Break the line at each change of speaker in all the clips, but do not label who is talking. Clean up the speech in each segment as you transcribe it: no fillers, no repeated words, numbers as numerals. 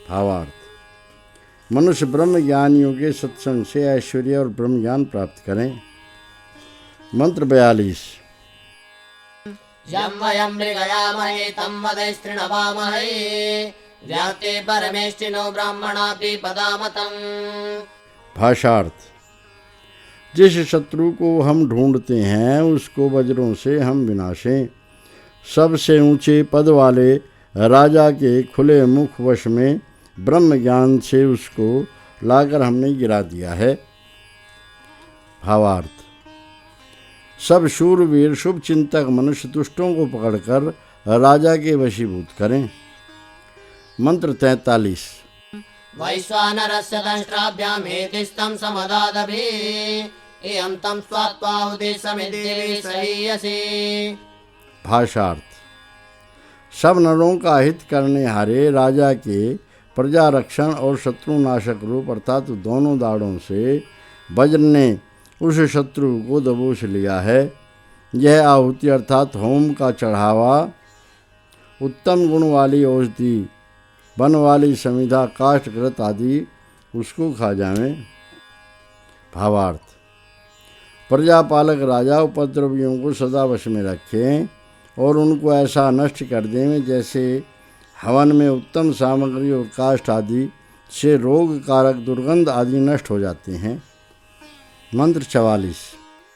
भावार्थ। मनुष्य ब्रह्म ज्ञानियों के सत्संग से ऐश्वर्य और ब्रह्म ज्ञान प्राप्त करें। मंत्र 42।
यं वयं मृगयामहे तं वदैस्तृणवामहे व्याप्ते परमेष्टिनो ब्राह्मणापि पदामतम्।
भाषार्थ। जिस शत्रु को हम ढूंढते हैं उसको वज्रों से हम विनाशें। सबसे ऊंचे पद वाले राजा के खुले मुख वश में ब्रह्म ज्ञान से उसको लाकर हमने गिरा दिया है। भावार्थ। सब शूरवीर शुभ चिंतक मनुष्य दुष्टों को पकड़कर राजा के वशीभूत करें। मंत्र 43।
वैश्वानरस्य दंष्ट्राभ्यां हेतिस्तं समदादभिः इयं तं स्वात्वाहुति समिदेवी सहीयसी।
भाषार्थ। सब नरों का हित करने हारे राजा के प्रजा रक्षण और शत्रु नाशक रूप अर्थात दोनों दाढ़ों से वज्र ने उस शत्रु को दबोच लिया है। यह आहुति अर्थात होम का चढ़ावा उत्तम गुण वाली औषधि वन वाली समिधा काष्ठकृत आदि उसको खा जाएं। भावार्थ। प्रजापालक राजा उपद्रवियों को सदा वश में रखें और उनको ऐसा नष्ट कर दें जैसे हवन में उत्तम सामग्री और काष्ठ आदि से रोग कारक दुर्गंध आदि नष्ट हो जाते हैं। मंत्र 44।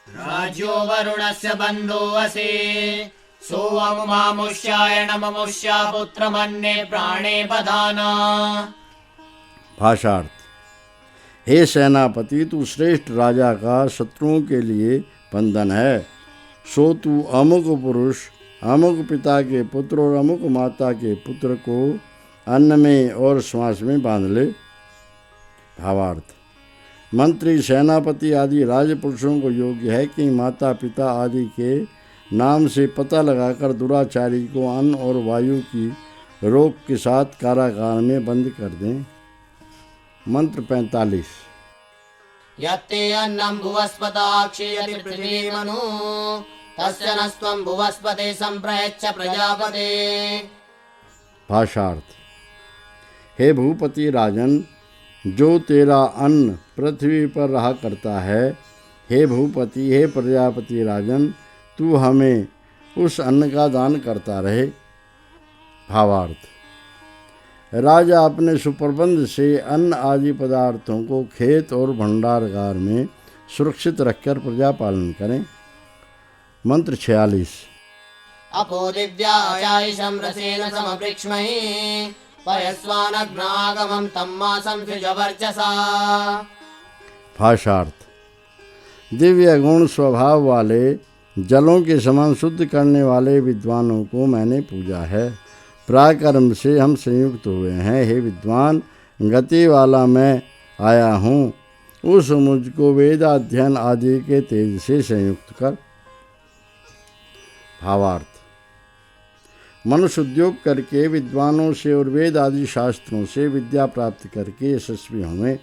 राज्यो वरुणस्य बन्धो असि सोऽमुमामुष्याय नममुष्या पुत्रमन्ये प्राणे बधाना।
भाषार्थ। हे सेनापति, तू श्रेष्ठ राजा का शत्रुओं के लिए बंधन है। सो तू अमुक पुरुष अमुक पिता के पुत्र और अमुक माता के पुत्र को अन्न में और श्वास में बांध ले। भावार्थ। मंत्री सेनापति आदि राजपुरुषों को योग्य है कि माता पिता आदि के नाम से पता लगाकर दुराचारी को अन्न और वायु की रोक के साथ कारागार में बंद कर दें। मंत्र 45।
यत्ते अन्नं भुवस्पता क्षीयति पृथ्वीमनु तस्य नस्त्वं भुवस्पते संप्रयच्छ प्रजापते।
भाषार्थ। हे भूपति राजन, जो तेरा अन्न पृथ्वी पर रहा करता है, हे भूपति हे प्रजापति राजन, तू हमें उस अन्न का दान करता रहे। भावार्थ। राजा अपने सुप्रबंध से अन्न आदि पदार्थों को खेत और भंडारगार में सुरक्षित रखकर प्रजा पालन करें। मंत्र 46।
अपो दिव्यायायिषं रसेन समपृक्ष्महि पयस्वानग्नागमं तं मासं सृजवर्चसा।
भाषार्थ। दिव्य गुण स्वभाव वाले जलों के समान शुद्ध करने वाले विद्वानों को मैंने पूजा है। पराक्रम से हम संयुक्त हुए हैं। हे विद्वान, गति वाला मैं आया हूँ, उस मुझको वेदाध्ययन आदि के तेज से संयुक्त कर। भावार्थ। मनुष्य उद्योग करके विद्वानों से और वेद आदि शास्त्रों से विद्या प्राप्त करके यशस्वी होंगे।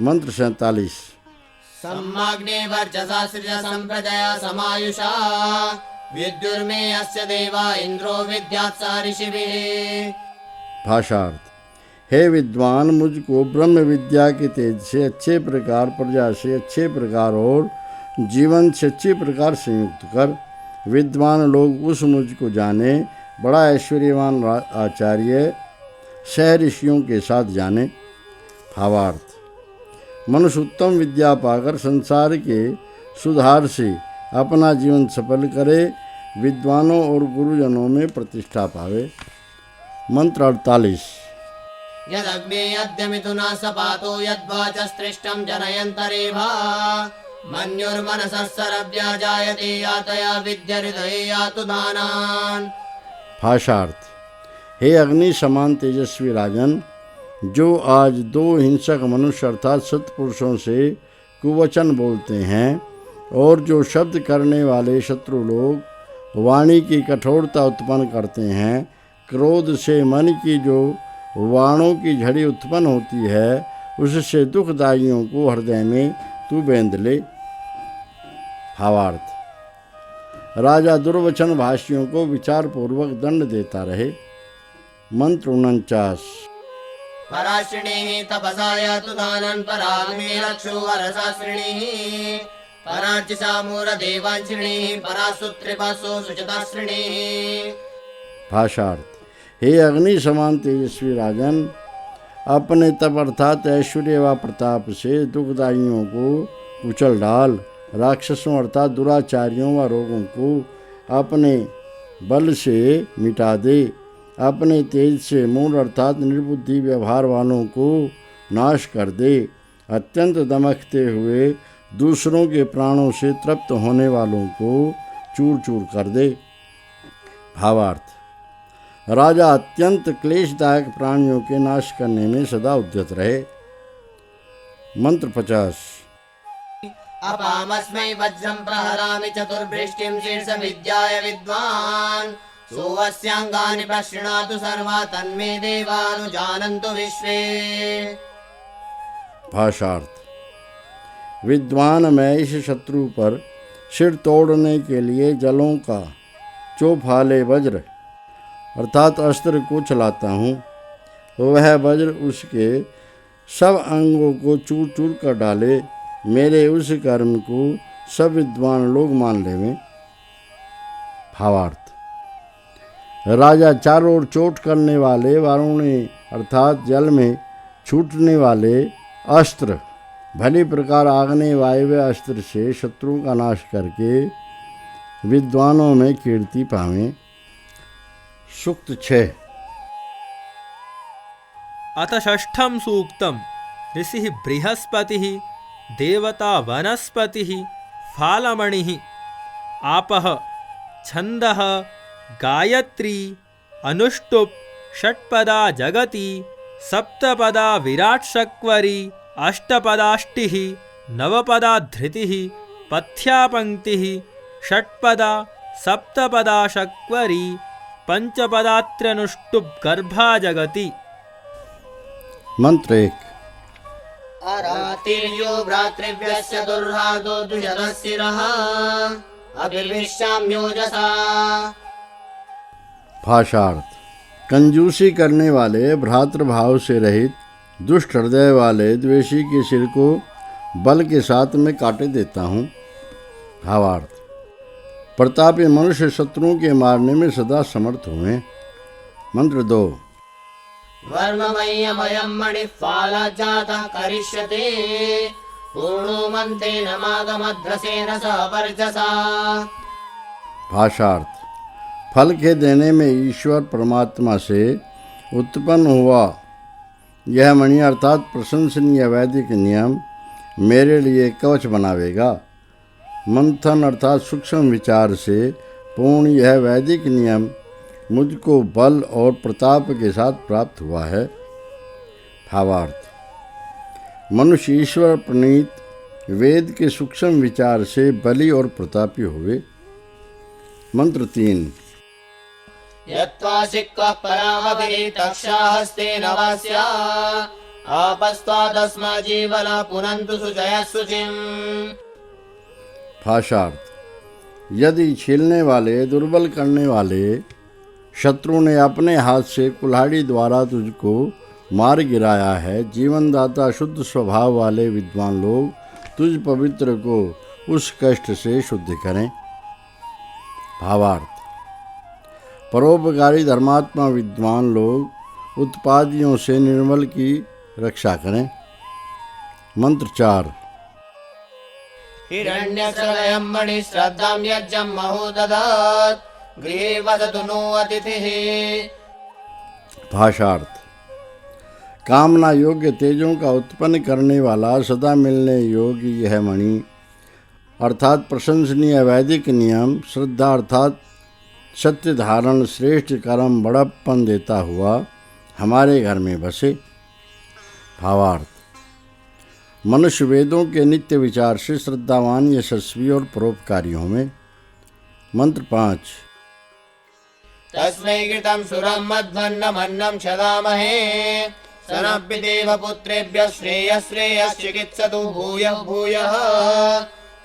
मंत्र 47।
सम्माग्ने वर्चसा सृज संप्रजया समायुषा विद्युर्मे अस्य देवा इंद्रो विद्यात् स ऋषिभिः।
भाषार्थ। हे विद्वान, मुझको ब्रह्म विद्या के तेज से अच्छे प्रकार, प्रजा से अच्छे प्रकार और जीवन से अच्छे प्रकार संयुक्त कर। विद्वान लोग उस मुझको जाने, बड़ा ऐश्वर्यवान आचार्य सह ऋषियों के साथ जाने। भावार्थ। मनुष्य उत्तम विद्या पाकर संसार के सुधार से अपना जीवन सफल करे, विद्वानों और गुरुजनों में प्रतिष्ठा पावे। मंत्र 48।
यदग्ने यद्यमिथुना सपातो यद्वाचस्त्रिष्टं जनयन्तरेभा मन्युर्मनसः सरभ्या जायते यातया विद्या हृदये यातु दानान्।
भाषार्थ। हे अग्नि समान तेजस्वी राजन, जो आज दो हिंसक मनुष्य अर्थात सत्पुरुषों से कुवचन बोलते हैं और जो शब्द करने वाले शत्रु लोग वाणी की कठोरता उत्पन्न करते हैं, क्रोध से मन की जो वाणों की झड़ी उत्पन्न होती है, उससे दुखदाइयों को हृदय में तू बेंध ले। भावार्थ। राजा दुर्वचन भाषियों को विचार पूर्वक दंड देता रहे। मंत्र 49।
पराश्रिणीः तपसा यातु दानन् पराग्ने रक्षो वरसाश्रिणीः परार्चिसा मूरदेवांश्रिणीः परासुत्रिपासो सुचिताश्रिणीः।
भाषार्थ। हे अग्नि समान तेजस्वी राजन, अपने तप अर्थात ऐश्वर्य व प्रताप से दुखदाइयों को उछल डाल, राक्षसों अर्थात दुराचारियों व रोगों को अपने बल से मिटा दे, अपने तेज से मूढ़ अर्थात निर्बुद्धि व्यवहार वालों को नाश कर दे, अत्यंत दमकते हुए दूसरों के प्राणों से तृप्त होने वालों को चूर चूर कर दे। भावार्थ। राजा अत्यंत क्लेशदायक प्राणियों के नाश करने में सदा उद्यत रहे। मंत्र 50।
अपामस्मै वज्रं प्रहरामि चतुर्भृष्टिं शीर्षविद्याय विद्वान् सोऽस्याङ्गानि प्रशृणातु सर्वा तन्मे देवानुजानन्तु विश्वे।
भाषार्थ। विद्वान मैं इस शत्रु पर सिर तोड़ने के लिए जलों का चौफाले वज्र अर्थात अस्त्र को चलाता हूँ। वह वज्र उसके सब अंगों को चूर चूर कर डाले, मेरे उस कर्म को सब विद्वान लोग मान लेवें। भावार्थ। राजा चारों ओर चोट करने वाले वारुणी अर्थात जल में छूटने वाले अस्त्र भली प्रकार आग्नेय वायव्य अस्त्र से शत्रुओं का नाश करके विद्वानों में कीर्ति पावें। सूक्त 6।
अथ षष्ठं सूक्तम् ऋषिः बृहस्पतिः देवता वनस्पतिः फालमणिः आपः छन्दः गायत्री अनुष्टुप् षट्पदा जगति सप्तपदा विराट्शक्वरी अष्टपदाष्टिः नवपदा धृतिः पथ्यापङ्क्तिः षट्पदा सप्तपदा शक्वरी पंचपदात्रनुष्टुप् गर्भा जगति।
मंत्र 1।
अरातिर्यो भ्रातृव्यस्य दुर्हादो द्विजदशिरः अभिर्विश्याम्योजसा।
भाषार्थ। कंजूसी करने वाले भ्रातृभाव से रहित दुष्ट हृदय वाले द्वेषी के सिर को बल के साथ मैं काटे देता हूँ। भावार्थ। प्रतापी मनुष्य शत्रुओं के मारने में सदा समर्थ हुए। मंत्र 2।
वर्ममय्यमयं मणिफाला जातः करिष्यते पूर्णो मन्त्रेण मागमध्रसेन सह वर्चसा।
भाषार्थ। फल के देने में ईश्वर परमात्मा से उत्पन्न हुआ यह मणि अर्थात प्रशंसनीय वैदिक नियम मेरे लिए कवच बनावेगा। मंथन अर्थात सूक्ष्म विचार से पूर्ण यह वैदिक नियम मुझको बल और प्रताप के साथ प्राप्त हुआ है। भावार्थ। मनुष्य ईश्वर प्रणीत वेद के सूक्ष्म विचार से बली और प्रतापी हुए। मंत्र 3।
यत्त्वा सिक्वः परामभितक्षाहस्तेन वास्या आपस्त्वादस्माजीवला पुनन्तु सुजयः शुचिम्।
भाषार्थ। यदि छीलने वाले दुर्बल करने वाले शत्रु ने अपने हाथ से कुल्हाड़ी द्वारा तुझको मार गिराया है, जीवनदाता शुद्ध स्वभाव वाले विद्वान लोग तुझ पवित्र को उस कष्ट से शुद्ध करें। भावार्थ। परोपकारी धर्मात्मा विद्वान लोग उत्पादियों से निर्मल की रक्षा करें। मंत्र 4।
हिरण्यश्रवयं मणिश्रद्धां यज्ञं महो ददात् गृहे वदतु नो अतिथिः।
भाषार्थ। कामना योग्य तेजों का उत्पन्न करने वाला सदा मिलने योग्य यह मणि अर्थात प्रशंसनीय वैदिक नियम श्रद्धा अर्थात सत्य धारण श्रेष्ठ कर्म बड़प्पन देता हुआ हमारे घर में बसे। भावार्थ। मनुष्य वेदों के नित्य विचार से श्रद्धावान यशस्वी और परोपकारी हों। मंत्र 5।
तस्मै कृतं सुरं मध्वन्नमन्नं क्षदामहे सनभ्य देवपुत्रेभ्यः श्रेयः श्रेयश्चिकित्सतु भूयः भूयः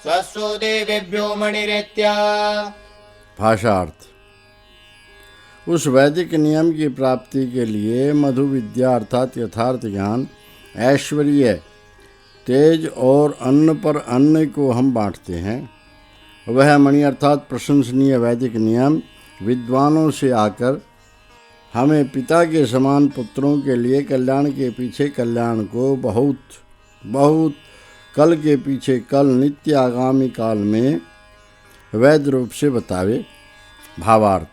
स्वस्वो देवेभ्यो मणिरेत्या।
भाषार्थ। उस वैदिक नियम की प्राप्ति के लिए मधु विद्या अर्थात यथार्थ ज्ञान, ऐश्वर्य, तेज और अन्न पर अन्न को हम बांटते हैं। वह मणि अर्थात प्रशंसनीय वैदिक नियम विद्वानों से आकर हमें पिता के समान पुत्रों के लिए कल्याण के पीछे कल्याण को बहुत कल के पीछे कल नित्य आगामी काल में वैध रूप से बतावे। भावार्थ: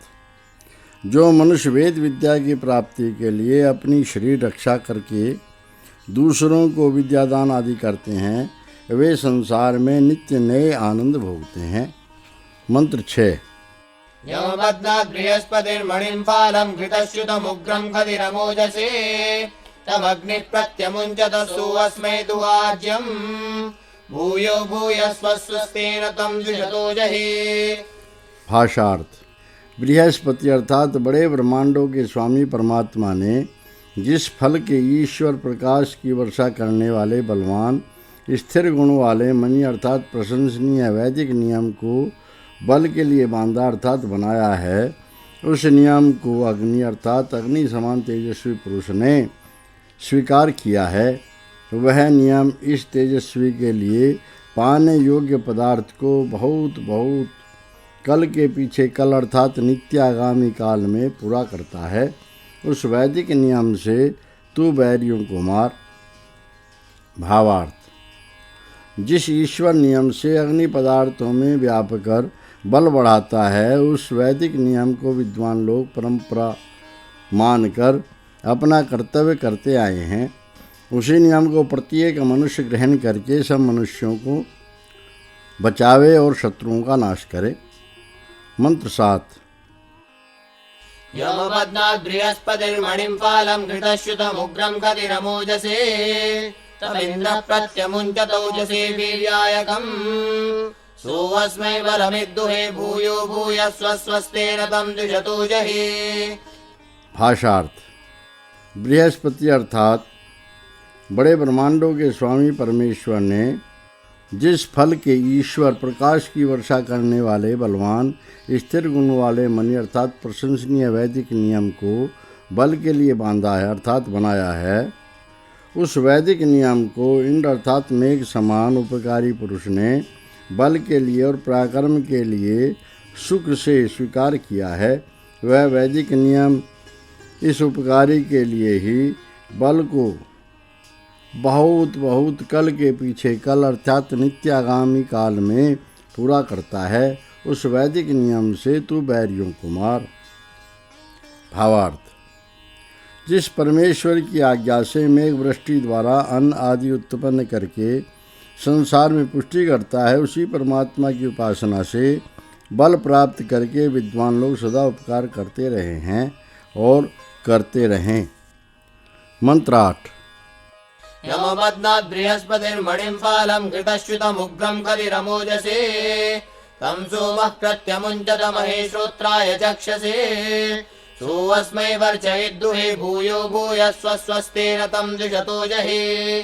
जो मनुष्य वेद विद्या की प्राप्ति के लिए अपनी शरीर रक्षा करके दूसरों को विद्यादान आदि करते हैं, वे संसार में नित्य नए आनंद भोगते हैं। मंत्र 6।
यमबध्नात् बृहस्पतिर्मणिं फालं घृतश्रुतमुग्रं खदिरमोजसे तमग्निः प्रत्यमुञ्चत सुवस्मै दुवाज्यं भूयो भूयस्वस्तेन तं जुषतो जहि।
भाषार्थ: बृहस्पति अर्थात बड़े ब्रह्मांडों के स्वामी परमात्मा ने जिस फल के ईश्वर प्रकाश की वर्षा करने वाले बलवान स्थिर गुण वाले मणि अर्थात प्रशंसनीय वैदिक नियम को बल के लिए बांधा अर्थात बनाया है, उस नियम को अग्नि अर्थात अग्नि समान तेजस्वी पुरुष ने स्वीकार किया है। वह नियम इस तेजस्वी के लिए पाने योग्य पदार्थ को बहुत कल के पीछे कल अर्थात नित्य आगामी काल में पूरा करता है। उस वैदिक नियम से तू बैरियों को मार। भावार्थ: जिस ईश्वर नियम से अग्नि पदार्थों में व्याप कर बल बढ़ाता है, उस वैदिक नियम को विद्वान लोग परंपरा मानकर अपना कर्तव्य करते आए हैं। उसी नियम को प्रत्येक मनुष्य ग्रहण करके सब मनुष्यों को बचावे और शत्रुओं का नाश करे। मंत्र 7।
यमबध्नात् बृहस्पतिर्मणिं फालं घृतश्रुतमुग्रं खदिरमोजसे तमिन्द्रः प्रत्यमुञ्चत ओजसे वीर्यायकम् सोऽस्मै वरमिद्दुहे भूयो भूयस्वस्तेन तं जुषतो जहि।
भाषार्थ: बृहस्पति अर्थात बड़े ब्रह्मांडों के स्वामी परमेश्वर ने जिस फल के ईश्वर प्रकाश की वर्षा करने वाले बलवान स्थिर गुण वाले मणि अर्थात प्रशंसनीय वैदिक नियम को बल के लिए बांधा है अर्थात बनाया है, उस वैदिक नियम को इंद्र अर्थात मेघ समान उपकारी पुरुष ने बल के लिए और पराक्रम के लिए सुख से स्वीकार किया है। वह वैदिक नियम इस उपकारी के लिए ही बल को बहुत कल के पीछे कल अर्थात नित्य आगामी काल में पूरा करता है। उस वैदिक नियम से तू बैरियों को मार। भावार्थ: जिस परमेश्वर की आज्ञा से मेघ वृष्टि द्वारा अन्न आदि उत्पन्न करके संसार में पुष्टि करता है, उसी परमात्मा की उपासना से बल प्राप्त करके विद्वान लोग सदा उपकार करते रहे हैं और करते रहें। मंत्र 8।
यमबध्नात् बृहस्पतिर्मणिं फालं घृतश्रुतमुग्रं खदिरमोजसे तं सोमः प्रत्यमुञ्चत महेश्रोत्राय चक्षसे सोऽस्मै वर्चयिद्दुहे भूयो भूयस्वस्तेन तं जुषतो जहि।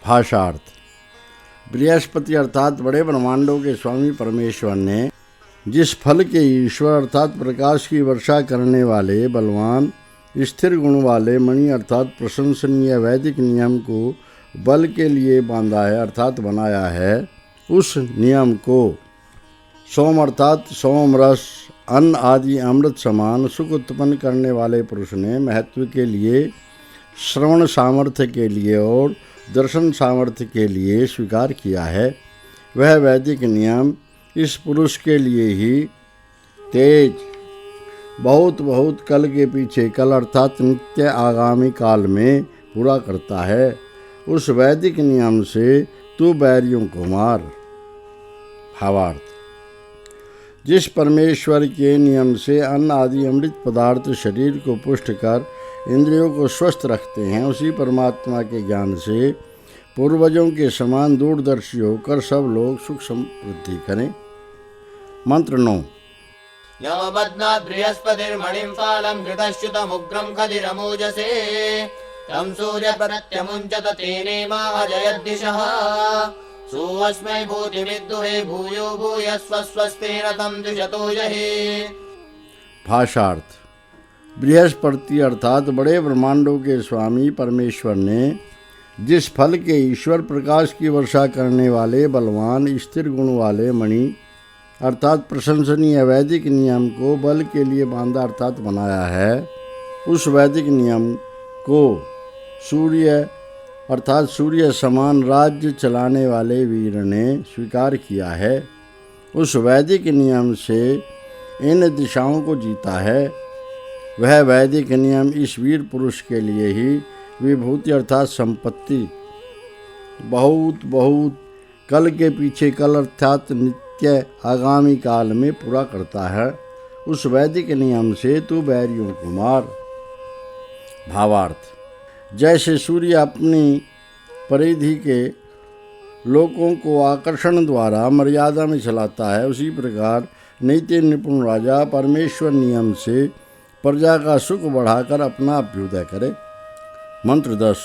भाषार्थ: बृहस्पति अर्थात बड़े ब्रह्मांडों के स्वामी परमेश्वर ने जिस फल के ईश्वर अर्थात प्रकाश की वर्षा करने वाले बलवान स्थिर गुण वाले मणि अर्थात प्रशंसनीय वैदिक नियम को बल के लिए बांधा है अर्थात बनाया है, उस नियम को सोम अर्थात सोम रस अन्न आदि अमृत समान सुख उत्पन्न करने वाले पुरुष ने महत्व के लिए, श्रवण सामर्थ्य के लिए और दर्शन सामर्थ्य के लिए स्वीकार किया है। वह वैदिक नियम इस पुरुष के लिए ही तेज बहुत कल के पीछे कल अर्थात नित्य आगामी काल में पूरा करता है। उस वैदिक नियम से तू बैरियों को मार। भावार्थ: जिस परमेश्वर के नियम से अन्न आदि अमृत पदार्थ शरीर को पुष्ट कर इंद्रियों को स्वस्थ रखते हैं, उसी परमात्मा के ज्ञान से पूर्वजों के समान दूरदर्शी होकर सब लोग सुख समृद्धि करें। मंत्र 9।
यमबध्नात् बृहस्पतिर्मणिं फालं घृतश्रुतमुग्रं खदिरमोजसे तं सूर्यप्रत्यमुञ्चत तेनेमाजयद्दिशः सोऽस्मै भूतिमिद्दुहे भूयो भूयस्वस्तेन तं जुषतो जहि।
भाषार्थ: बृहस्पति अर्थात बड़े ब्रह्मांडों के स्वामी परमेश्वर ने जिस फल के ईश्वर प्रकाश की वर्षा करने वाले बलवान स्थिर गुण वाले मणि अर्थात प्रशंसनीय वैदिक नियम को बल के लिए बांधा अर्थात बनाया है, उस वैदिक नियम को सूर्य अर्थात सूर्य समान राज्य चलाने वाले वीर ने स्वीकार किया है। उस वैदिक नियम से इन दिशाओं को जीता है। वह वैदिक नियम इस वीर पुरुष के लिए ही विभूति अर्थात संपत्ति बहुत बहुत कल के पीछे कल अर्थात नित्य आगामी काल में पूरा करता है। उस वैदिक नियम से तू बैरियों को मार। भावार्थ, जैसे सूर्य अपनी परिधि के लोकों को आकर्षण द्वारा मर्यादा में चलाता है, उसी प्रकार नीति निपुण राजा परमेश्वर नियम से प्रजा का सुख बढ़ाकर अपना अभ्युदय करे। मंत्र 10।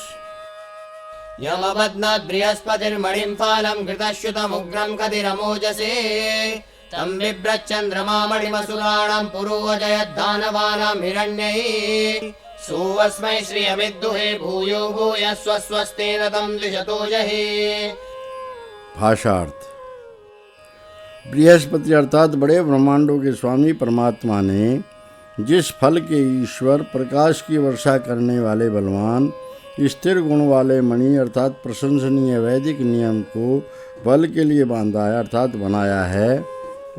यमबध्नात् बृहस्पतिर्मणिं फालं घृतश्युतमुग्रं कतिरमोजसे तं बिभ्रच्चन्द्रमा मणिमसुराणां पुरोजयद्दानवानां हिरण्यैः सोऽस्मै श्रियमिद्दुहे भूयो भूयः स्वस्तेन तं द्विषतो जहि।
भाषार्थ, बृहस्पति अर्थात बड़े ब्रह्मांडों के स्वामी परमात्मा ने जिस फल के ईश्वर प्रकाश की वर्षा करने वाले बलवान स्थिर गुण वाले मणि अर्थात प्रशंसनीय वैदिक नियम को बल के लिए बांधा है अर्थात बनाया है,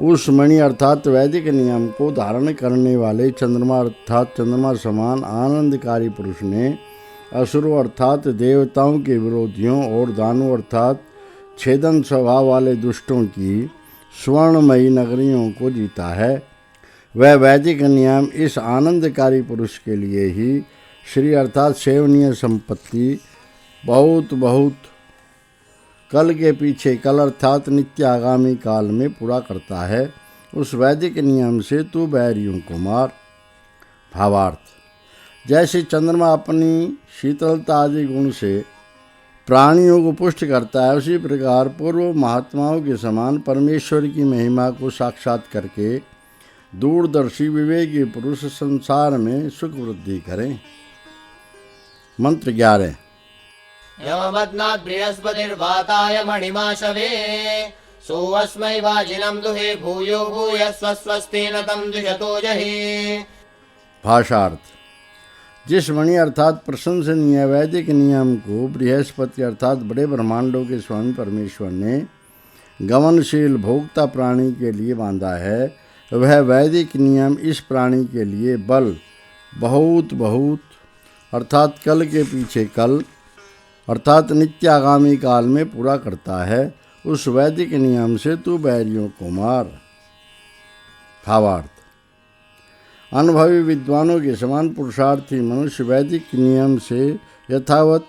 उस मणि अर्थात वैदिक नियम को धारण करने वाले चंद्रमा अर्थात चंद्रमा समान आनंदकारी पुरुष ने असुरों अर्थात देवताओं के विरोधियों और दानों अर्थात छेदन स्वभाव वाले दुष्टों की स्वर्णमयी नगरियों को जीता है। वह वैदिक नियम इस आनंदकारी पुरुष के लिए ही श्री अर्थात सेवनीय संपत्ति बहुत बहुत कल के पीछे कल अर्थात नित्य आगामी काल में पूरा करता है। उस वैदिक नियम से तू बैरियों को मार। भावार्थ, जैसे चंद्रमा अपनी शीतलता आदि गुण से प्राणियों को पुष्ट करता है, उसी प्रकार पूर्व महात्माओं के समान परमेश्वर की महिमा को साक्षात करके दूरदर्शी विवेकी पुरुष संसार में सुख वृद्धि करें। मंत्र 11।
यमबध्नात् बृहस्पतिर्वाताय मणिमाशवे सोऽस्मै वाजिनं दुहे भूयो भूयः स्वस्तेन तं द्विषतो जहि।
भाषार्थ, जिस मणि अर्थात प्रशंसनीय वैदिक नियम को बृहस्पति अर्थात बड़े ब्रह्मांडों के स्वामी परमेश्वर ने गमनशील भोक्ता प्राणी के लिए बांधा है, वह वैदिक नियम इस प्राणी के लिए बल बहुत बहुत अर्थात कल के पीछे कल अर्थात नित्य आगामी काल में पूरा करता है। उस वैदिक नियम से तू बैरियों को मार। भावार्थ, अनुभवी विद्वानों के समान पुरुषार्थी मनुष्य वैदिक नियम से यथावत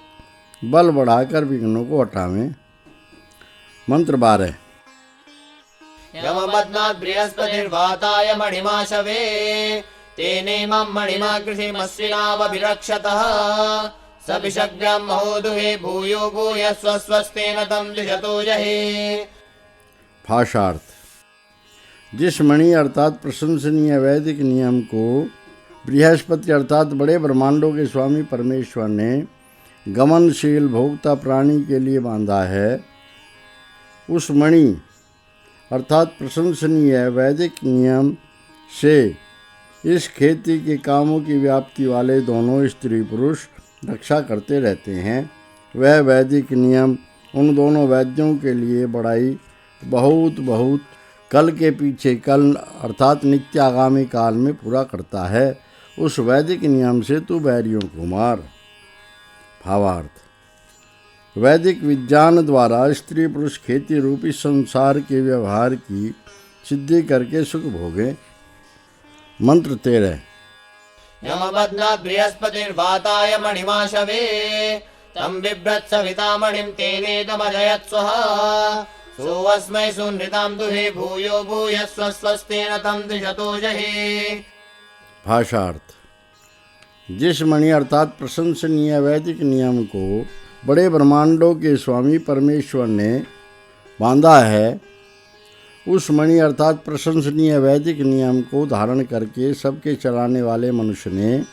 बल बढ़ाकर विघ्नों को हटावें। मंत्र 12।
यमबध्नात् बृहस्पतिर्वाताय मणिमाशवे तेनेमं मणिमा कृषिमस्विनावभिरक्षतः सभिषग्भ्यां महोदुहे भूयो भूयः स्वस्तेन तं द्विषतो जहि।
भाषार्थ, जिस मणि अर्थात प्रशंसनीय वैदिक नियम को बृहस्पति अर्थात बड़े ब्रह्मांडों के स्वामी परमेश्वर ने गमनशील भोक्ता प्राणी के लिए बांधा है, उस मणि अर्थात प्रशंसनीय वैदिक नियम से इस खेती के कामों की व्याप्ति वाले दोनों स्त्री पुरुष रक्षा करते रहते हैं। वह वैदिक नियम उन दोनों वैद्यों के लिए बड़ाई बहुत बहुत कल के पीछे कल अर्थात नित्य आगामी काल में पूरा करता है। उस वैदिक नियम से तू बैरियों को मार। भावार्थ, वैदिक विज्ञान द्वारा स्त्री पुरुष खेती रूपी संसार के व्यवहार की सिद्धि करके सुख भोगे। मंत्र 13।
यमबध्नात् बृहस्पतिर्वाताय मणिमाशवे तं बिभ्रत् सविता मणिं तेनेदमजयत् स्वः सोऽस्मै सुनृतां दुहे भूयो भूयः स्वस्तेन तं द्विषतो जहि।
भाषार्थ, जिस मणि अर्थात प्रशंसनीय वैदिक नियम को बड़े ब्रह्मांडों के स्वामी परमेश्वर ने बांधा है, उस मणि अर्थात प्रशंसनीय वैदिक नियम को धारण करके सबके चलाने वाले मनुष्य ने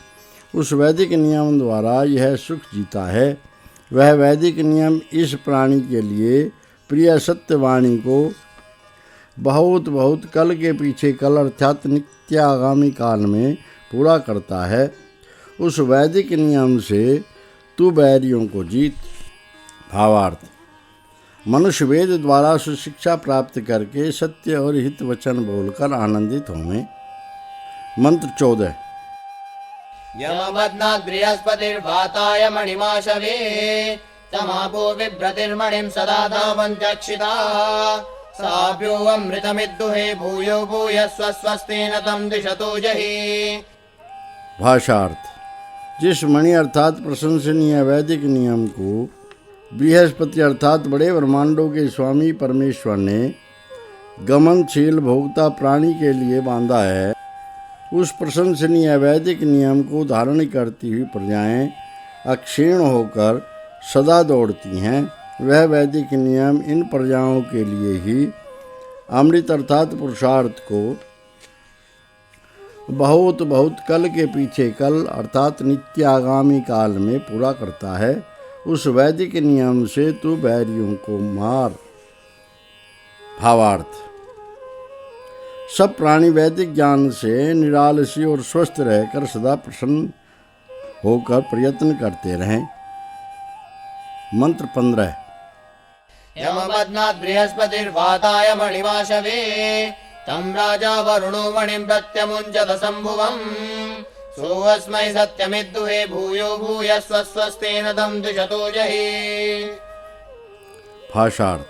उस वैदिक नियम द्वारा यह सुख जीता है। वह वैदिक नियम इस प्राणी के लिए प्रिय सत्यवाणी को बहुत बहुत कल के पीछे कल अर्थात नित्यागामी काल में पूरा करता है। उस वैदिक नियम से तू बैरियों को जीत। भावार्थ, मनुष्य वेद द्वारा सुशिक्षा प्राप्त करके सत्य और हित वचन बोलकर आनंदित होंगे। मंत्र 14।
यमबध्नात् बृहस्पतिर्वाताय मणिमाशवे तमापो बिभ्रतिर्मणिं सदा धावन्त्यक्षिता साभ्यो अमृतमिद्दुहे भूयो भूयस्व स्वस्तेन तं दिशतो जहि।
भाषार्थ, जिस मणि अर्थात प्रशंसनीय वैदिक नियम को बृहस्पति अर्थात बड़े ब्रह्मांडों के स्वामी परमेश्वर ने गमनशील भोक्ता प्राणी के लिए बांधा है, उस प्रशंसनीय वैदिक नियम को धारण करती हुई प्रजाएं अक्षीण होकर सदा दौड़ती हैं। वह वैदिक नियम इन प्रजाओं के लिए ही अमृत अर्थात पुरुषार्थ को बहुत बहुत कल के पीछे कल अर्थात नित्यागामी काल में पूरा करता है। उस वैदिक नियम से तू बैरियों को मार। भावार्थ, सब प्राणी वैदिक ज्ञान से निरालसी और स्वस्थ रहकर सदा प्रसन्न होकर प्रयत्न करते रहें। मंत्र 15।
यमबध्नात् बृहस्पतिर्वाताय मणिमाशवे तं राजा वरुणो मणिं प्रत्यमुञ्चत सम्भुवम् सोऽस्मै सत्यमिद्दुहे भूयो भूयस्व स्वस्तेन तं दिशतो जहि।
भाषार्थ,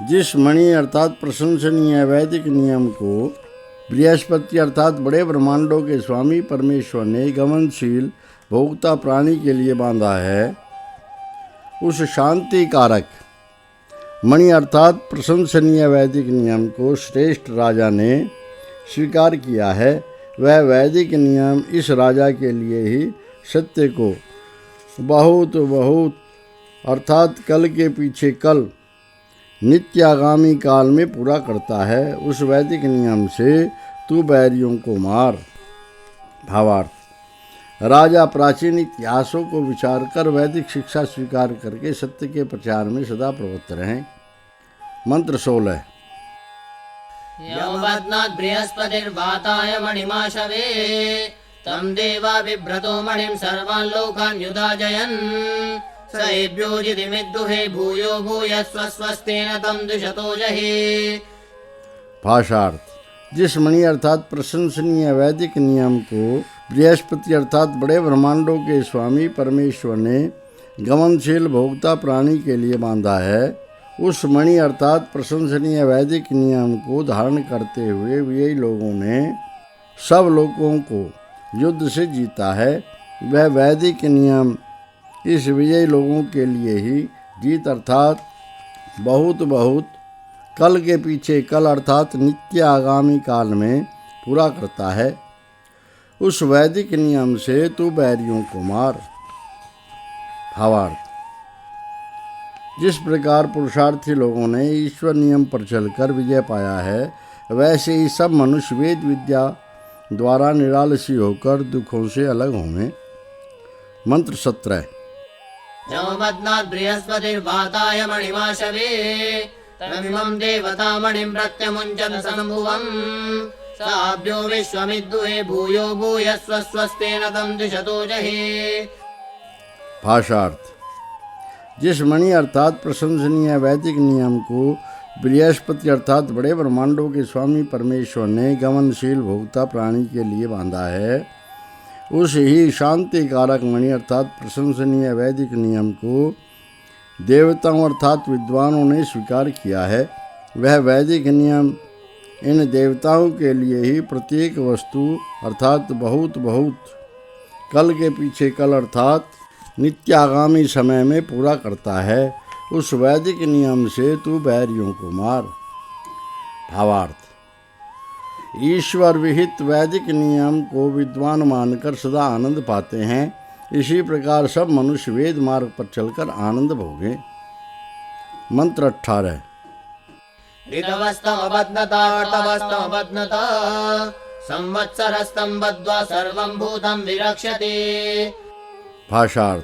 जिस मणि अर्थात प्रशंसनीय वैदिक नियम को बृहस्पति अर्थात बड़े ब्रह्मांडों के स्वामी परमेश्वर ने गमनशील भोक्ता प्राणी के लिए बांधा है, उस शांति कारक मणि अर्थात प्रशंसनीय वैदिक नियम को श्रेष्ठ राजा ने स्वीकार किया है। वह वैदिक नियम इस राजा के लिए ही सत्य को बहुत बहुत अर्थात कल के पीछे कल नित्यागामी काल में पूरा करता है। उस वैदिक नियम से तू बैरियों को मार। भावार्थ, राजा प्राचीन इतिहासों को विचार कर वैदिक शिक्षा स्वीकार करके सत्य के प्रचार में सदा प्रवृत्त रहें। मंत्र 16।
यमबध्नात् बृहस्पतिर्वाताय मणिमाशवे तं देवा बिभ्रतो मणिं सर्वान् लोकान् युधाजयन् स एभ्यो जितिमिद्दुहे भूयो भूयस्व स्वस्तेन तं दिशतो जहि।
भाषार्थ, जिस मणि अर्थात प्रशंसनीय वैदिक नियम को बृहस्पति अर्थात बड़े ब्रह्मांडों के स्वामी परमेश्वर ने गमनशील भोक्ता प्राणी के लिए बांधा है, उस मणि अर्थात प्रशंसनीय वैदिक नियम को धारण करते हुए विजयी लोगों ने सब लोगों को युद्ध से जीता है। वह वैदिक नियम इस विजयी लोगों के लिए ही जीत अर्थात बहुत बहुत कल के पीछे कल अर्थात नित्य आगामी काल में पूरा करता है। उस वैदिक नियम से तू बैरियों को मार। भावार्थ, जिस प्रकार पुरुषार्थी लोगों ने ईश्वर नियम पर चलकर विजय पाया है, वैसे ही सब मनुष्य वेद विद्या द्वारा निरालसी होकर दुखों से अलग होंगे। मंत्र 17।
यमबध्नात् बृहस्पतिर्वाताय मणिमाशवे तमिमं देवता मणिं प्रत्यमुञ्चत सम्भुवम् साभ्यो विश्वमिद्दुहे भूयो भूयस्व स्वस्तेन तं दिशतो जहि।
भाषार्थ, जिस मणि अर्थात प्रशंसनीय वैदिक नियम को बृहस्पति अर्थात बड़े ब्रह्मांडों के स्वामी परमेश्वर ने गमनशील भोक्ता प्राणी के लिए बांधा है, उस ही शांति कारक मणि अर्थात प्रशंसनीय वैदिक नियम को देवताओं अर्थात विद्वानों ने स्वीकार किया है। वह वैदिक नियम इन देवताओं के लिए ही प्रत्येक वस्तु अर्थात बहुत बहुत कल के पीछे कल अर्थात नित्यागामी समय में पूरा करता है। उस वैदिक नियम से तू बैरियों को मार। भावार्थ, ईश्वर विहित वैदिक नियम को विद्वान मानकर सदा आनंद पाते हैं। इसी प्रकार सब मनुष्य वेद मार्ग पर चलकर आनंद भोगें। मंत्र 18।
ऋतवस्तमबध्नता संवत्सरस्तं बद्ध्वा सर्वं भूतं विरक्षति।
भाषार्थ।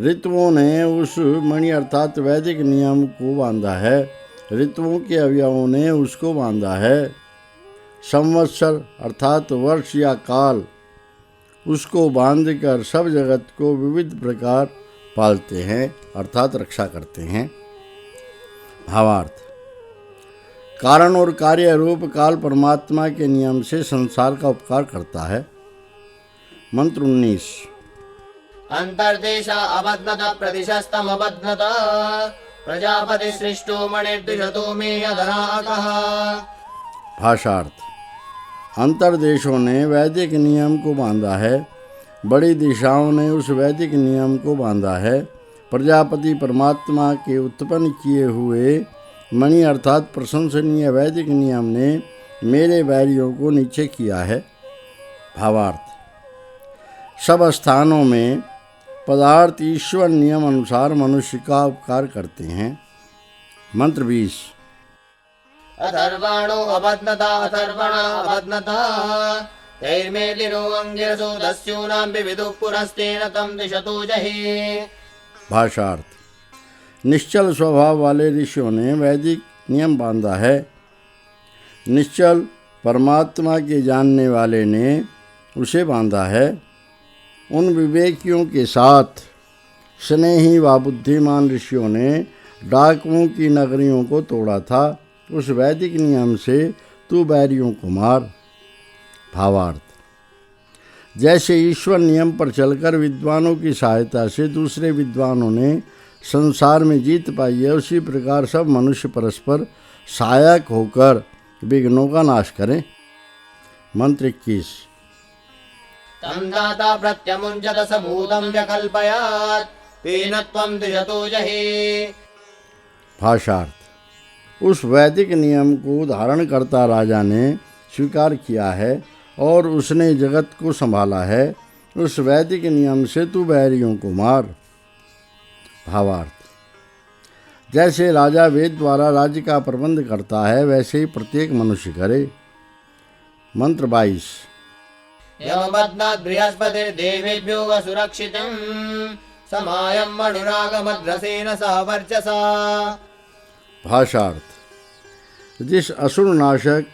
ऋतुओं ने उस मणि अर्थात वैदिक नियम को बांधा है, ऋतुओं के अवयवों ने उसको बांधा है। संवत्सर अर्थात वर्ष या काल उसको बांधकर सब जगत को विविध प्रकार पालते हैं अर्थात रक्षा करते हैं। भावार्थ। कारण और कार्य रूप काल परमात्मा के नियम से संसार का उपकार करता है। मंत्र 19।
अंतर्देश अबध्नत प्रदिशस्तम अबध्नत प्रजापति सृष्टो मणिर्दिशतो मे यदनाकः।
भाषार्थ। अंतर्देशों ने वैदिक नियम को बांधा है, बड़ी दिशाओं ने उस वैदिक नियम को बांधा है। प्रजापति परमात्मा के उत्पन्न किए हुए मणि अर्थात प्रशंसनीय वैदिक नियम ने मेरे वैरियों को नीचे किया है। भावार्थ। सब स्थानों में पदार्थ ईश्वर नियम अनुसार मनुष्य का उपकार करते हैं। मंत्र 20।
अथर्वाणो अबध्नता अथर्वणा अबध्नता तैर्मेलिनो अंगिरसो दस्यूनां विविदुः पुरस्तेन तं दिशतो जहि।
भाषार्थ। निश्चल स्वभाव वाले ऋषियों ने वैदिक नियम बांधा है, निश्चल परमात्मा के जानने वाले ने उसे बांधा है। उन विवेकियों के साथ स्नेही व बुद्धिमान ऋषियों ने डाकुओं की नगरियों को तोड़ा था। उस वैदिक नियम से तू बैरियों को मार। भावार्थ। जैसे ईश्वर नियम पर चलकर विद्वानों की सहायता से दूसरे विद्वानों ने संसार में जीत पाई है, उसी प्रकार सब मनुष्य परस्पर सहायक होकर विघ्नों का नाश करें। मंत्र 21।
तं दाता प्रत्यमुञ्चत स भूतं व्यकल्पयात् तेन त्वं दिशतो जहि।
भाषार्थ। उस वैदिक नियम को धारण करता राजा ने स्वीकार किया है और उसने जगत को संभाला है। उस वैदिक नियम से तू बैरियों को मार। भावार्थ। जैसे राजा वेद द्वारा राज्य का प्रबंध करता है, वैसे ही प्रत्येक मनुष्य करे। मंत्र 22।
यमबध्नात् बृहस्पतिर्देवेभ्यो वसुरक्षितं समायं मणिरागमद्रसेन सह वर्चसा।
भाषार्थ। जिस असुर नाशक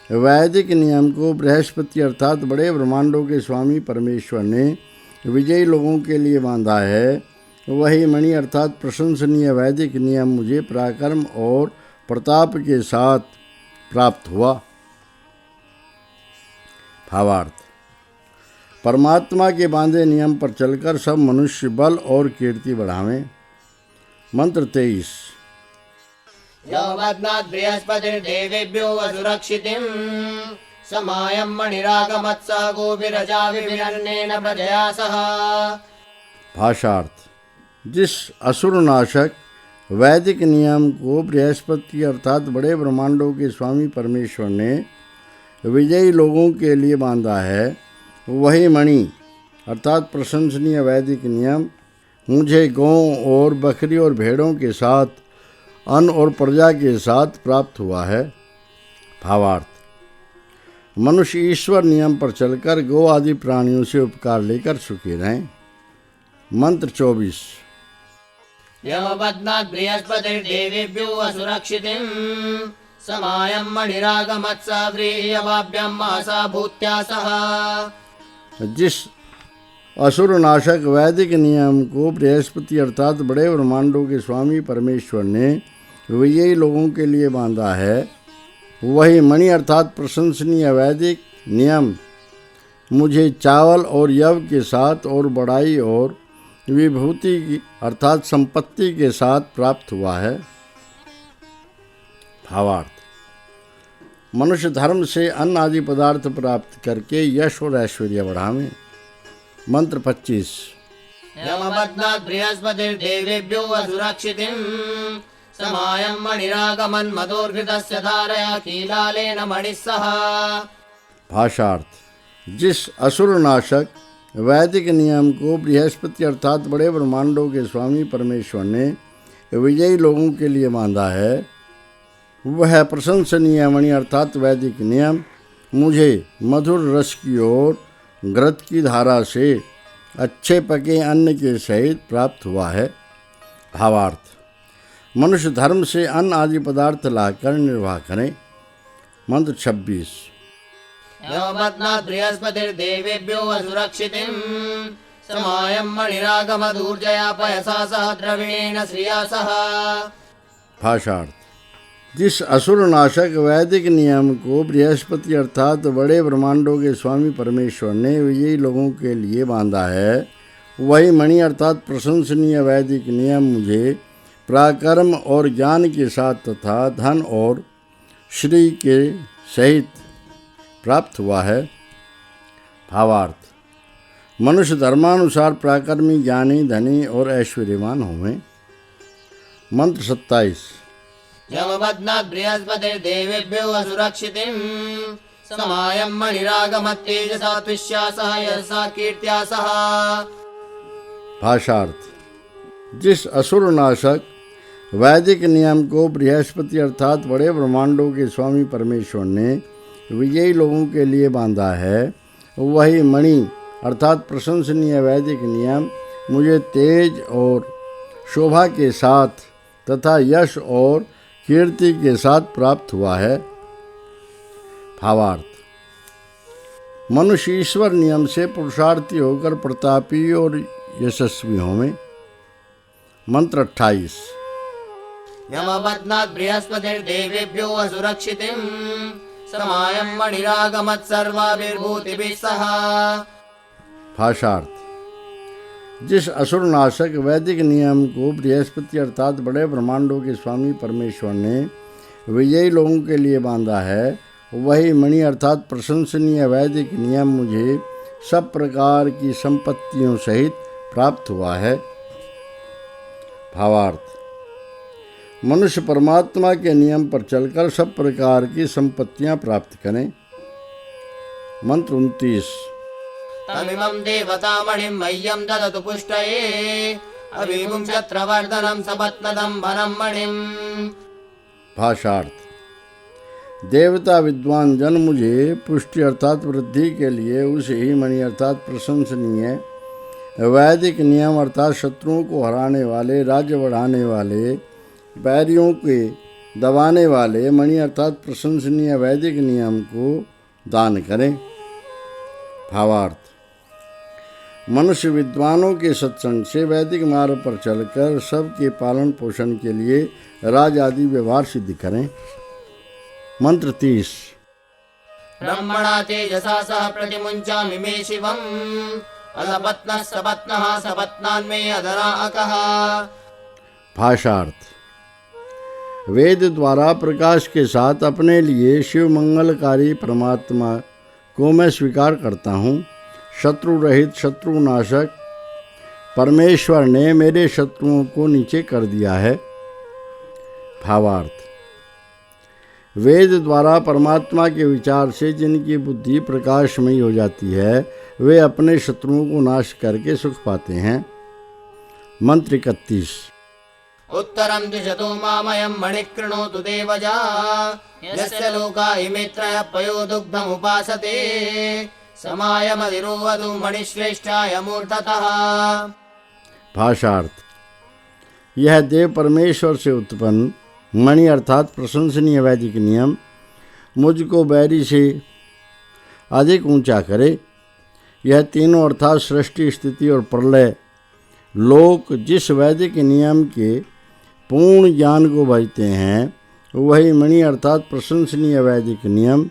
वैदिक नियम को बृहस्पति अर्थात बड़े ब्रह्मांडों के स्वामी परमेश्वर ने विजयी लोगों के लिए बांधा है, वही मणि अर्थात प्रशंसनीय वैदिक नियम मुझे पराक्रम और प्रताप के साथ प्राप्त हुआ। भावार्थ। परमात्मा के बांधे नियम पर चलकर सब मनुष्य बल और कीर्ति बढ़ावें। मंत्र 23।
यमबध्नात् बृहस्पतिर्देवेभ्यो वसुरक्षितिं समायं मणिरागमत् स गोभिरजा विभिन्नेन प्रजया सह।
भाषार्थ। जिस असुर नाशक वैदिक नियम को बृहस्पति अर्थात बड़े ब्रह्मांडों के स्वामी परमेश्वर ने विजयी लोगों के लिए बांधा है, वही मणि अर्थात प्रशंसनीय वैदिक नियम मुझे गौं और बकरी और भेड़ों के साथ अन्न और प्रजा के साथ प्राप्त हुआ है। भावार्थ। मनुष्य ईश्वर नियम पर चलकर गौ आदि प्राणियों से उपकार लेकर सुखी रहें। मंत्र 24।
यमबध्नात् बृहस्पतिर्देवेभ्यो वसुरक्षितिं समायं मणिरागमत् स व्रीह्यवाभ्यां मासा भूत्या सह।
जिस असुर नाशक वैदिक नियम को बृहस्पति अर्थात बड़े ब्रह्मांडों के स्वामी परमेश्वर ने विजयी लोगों के लिए बांधा है, वही मणि अर्थात प्रशंसनीय वैदिक नियम मुझे चावल और यव के साथ और बड़ाई और विभूति की अर्थात संपत्ति के साथ प्राप्त हुआ है। भावार्थ। मनुष्य धर्म से अन्न आदि पदार्थ प्राप्त करके यश और ऐश्वर्य बढ़ावें। मंत्र 25।
यमबध्नात् बृहस्पतिर्देवेभ्यो वसुरक्षितिं समायं मणिरागमन् मधुर्घृतस्य धारया कीलालेन मणिः सह।
भाषार्थ। जिस असुर नाशक वैदिक नियम को बृहस्पति अर्थात बड़े ब्रह्मांडों के स्वामी परमेश्वर ने विजयी लोगों के लिए बांधा है, वह प्रशंसनीय मणि अर्थात वैदिक नियम मुझे मधुर रस की ओर घृत की धारा से अच्छे पके अन्न के सहित प्राप्त हुआ है। भावार्थ, मनुष्य धर्म से अन्न आदि पदार्थ लाकर निर्वाह करें। मंत्र 26।
यमपत्नात् बृहस्पतिर्देवेभ्यो असुरक्षितिं समायं मणिरागमधूर्जया पयसा सह द्रविणेन श्रिया सह।
भाषार्थ, जिस असुर नाशक वैदिक नियम को बृहस्पति अर्थात बड़े ब्रह्मांडों के स्वामी परमेश्वर ने विजयी लोगों के लिए बांधा है, वही मणि अर्थात प्रशंसनीय वैदिक नियम मुझे पराक्रम और ज्ञान के साथ तथा धन और श्री के सहित प्राप्त हुआ है। भावार्थ, मनुष्य धर्मानुसार पराक्रमी, ज्ञानी, धनी और ऐश्वर्यवान होवें। मंत्र 27।
यमपत्नात् बृहस्पतिर्देवेभ्यो असुरक्षितिं समायं मणिरागमत्तेजसा त्विष्या सह यशसा कीर्त्या सह।
भाषार्थ, जिस असुर नाशक वैदिक नियम को बृहस्पति अर्थात बड़े ब्रह्मांडों के स्वामी परमेश्वर ने विजयी लोगों के लिए बांधा है, वही मणि अर्थात प्रशंसनीय वैदिक नियम मुझे तेज और शोभा के साथ तथा यश और कीर्ति के साथ प्राप्त हुआ है। भावार्थ, मनुष्य ईश्वर नियम से पुरुषार्थी होकर प्रतापी और यशस्वी होवें। मंत्र 28।
यमपत्नात् बृहस्पतिर्देवेभ्यो असुरक्षितिं समायं मणिरागमत् सर्वाभिर्भूतिभिः सह।
भाषार्थ, जिस असुर नाशक वैदिक नियम को बृहस्पति अर्थात बड़े ब्रह्मांडों के स्वामी परमेश्वर ने विजयी लोगों के लिए बांधा है, वही मणि अर्थात प्रशंसनीय वैदिक नियम मुझे सब प्रकार की संपत्तियों सहित प्राप्त हुआ है। भावार्थ, मनुष्य परमात्मा के नियम पर चलकर सब प्रकार की संपत्तियां प्राप्त करें। मंत्र 29।
तमिमं देवतामणिं मह्यं ददतु पुष्टये अभिमुं छत्रवर्धनं सपत्नदं वनं मणिम्।
भाषार्थ, देवता विद्वान जन मुझे पुष्टि अर्थात वृद्धि के लिए उस ही मणि अर्थात प्रशंसनीय वैदिक नियम अर्थात शत्रुओं को हराने वाले, राज्य बढ़ाने वाले, बैरियों के दबाने वाले मणि अर्थात प्रशंसनीय वैदिक नियम को दान करें। भावार्थ, मनुष्य विद्वानों के सत्संग से वैदिक मार्ग पर चलकर सबके पालन पोषण के लिए राज आदि व्यवहार सिद्ध करें। मंत्र 30।
ब्रह्मणा तेजसा सह प्रतिमुञ्चामि मे शिवम् असपत्नः सपत्नः सपत्नान्मे अधरा अकः।
भाषार्थ, वेद द्वारा प्रकाश के साथ अपने लिए शिव मंगलकारी परमात्मा को मैं स्वीकार करता हूँ। शत्रु रहित शत्रुनाशक परमेश्वर ने मेरे शत्रुओं को नीचे कर दिया है। भावार्थ, वेद द्वारा परमात्मा के विचार से जिनकी बुद्धि प्रकाशमयी हो जाती है, वे अपने शत्रुओं को नाश करके सुख पाते हैं। मंत्र 31।
उत्तरं दिशतो मामयं मणिः कृणोतु देवजा यस्य लोका इमित्रयः पयोदुग्धमुपासते समायमधिरोवधु मणिश्रेष्ठाय मूर्धतः।
भाषार्थ, यह देव परमेश्वर से उत्पन्न मणि अर्थात प्रशंसनीय वैदिक नियम मुझको बैरी से अधिक ऊंचा करे। यह तीनों अर्थात सृष्टि, स्थिति और प्रलय लोक जिस वैदिक नियम के पूर्ण ज्ञान को भजते हैं, वही मणि अर्थात प्रशंसनीय वैदिक नियम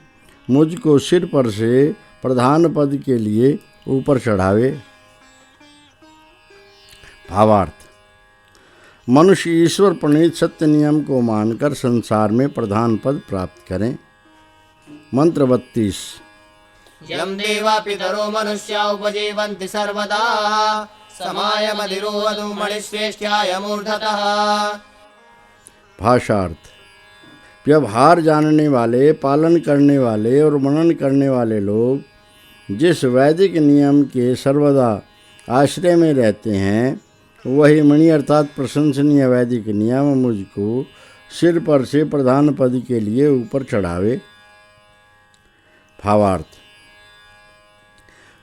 मुझको सिर पर से प्रधान पद के लिए ऊपर चढ़ावे। भावार्थ, मनुष्य ईश्वर प्रणीत सत्य नियम को मानकर संसार में प्रधान पद प्राप्त करें। मंत्र 32।
यं देवा पितरो मनुष्या उपजीवन्ति सर्वदा समायमधिरोवधु मणिश्रेष्ठाय मूर्धतः।
भाषार्थ, व्यवहार जानने वाले, पालन करने वाले और मनन करने वाले लोग जिस वैदिक नियम के सर्वदा आश्रय में रहते हैं, वही मणि अर्थात प्रशंसनीय वैदिक नियम मुझको सिर पर से प्रधान पद के लिए ऊपर चढ़ावे। भावार्थ,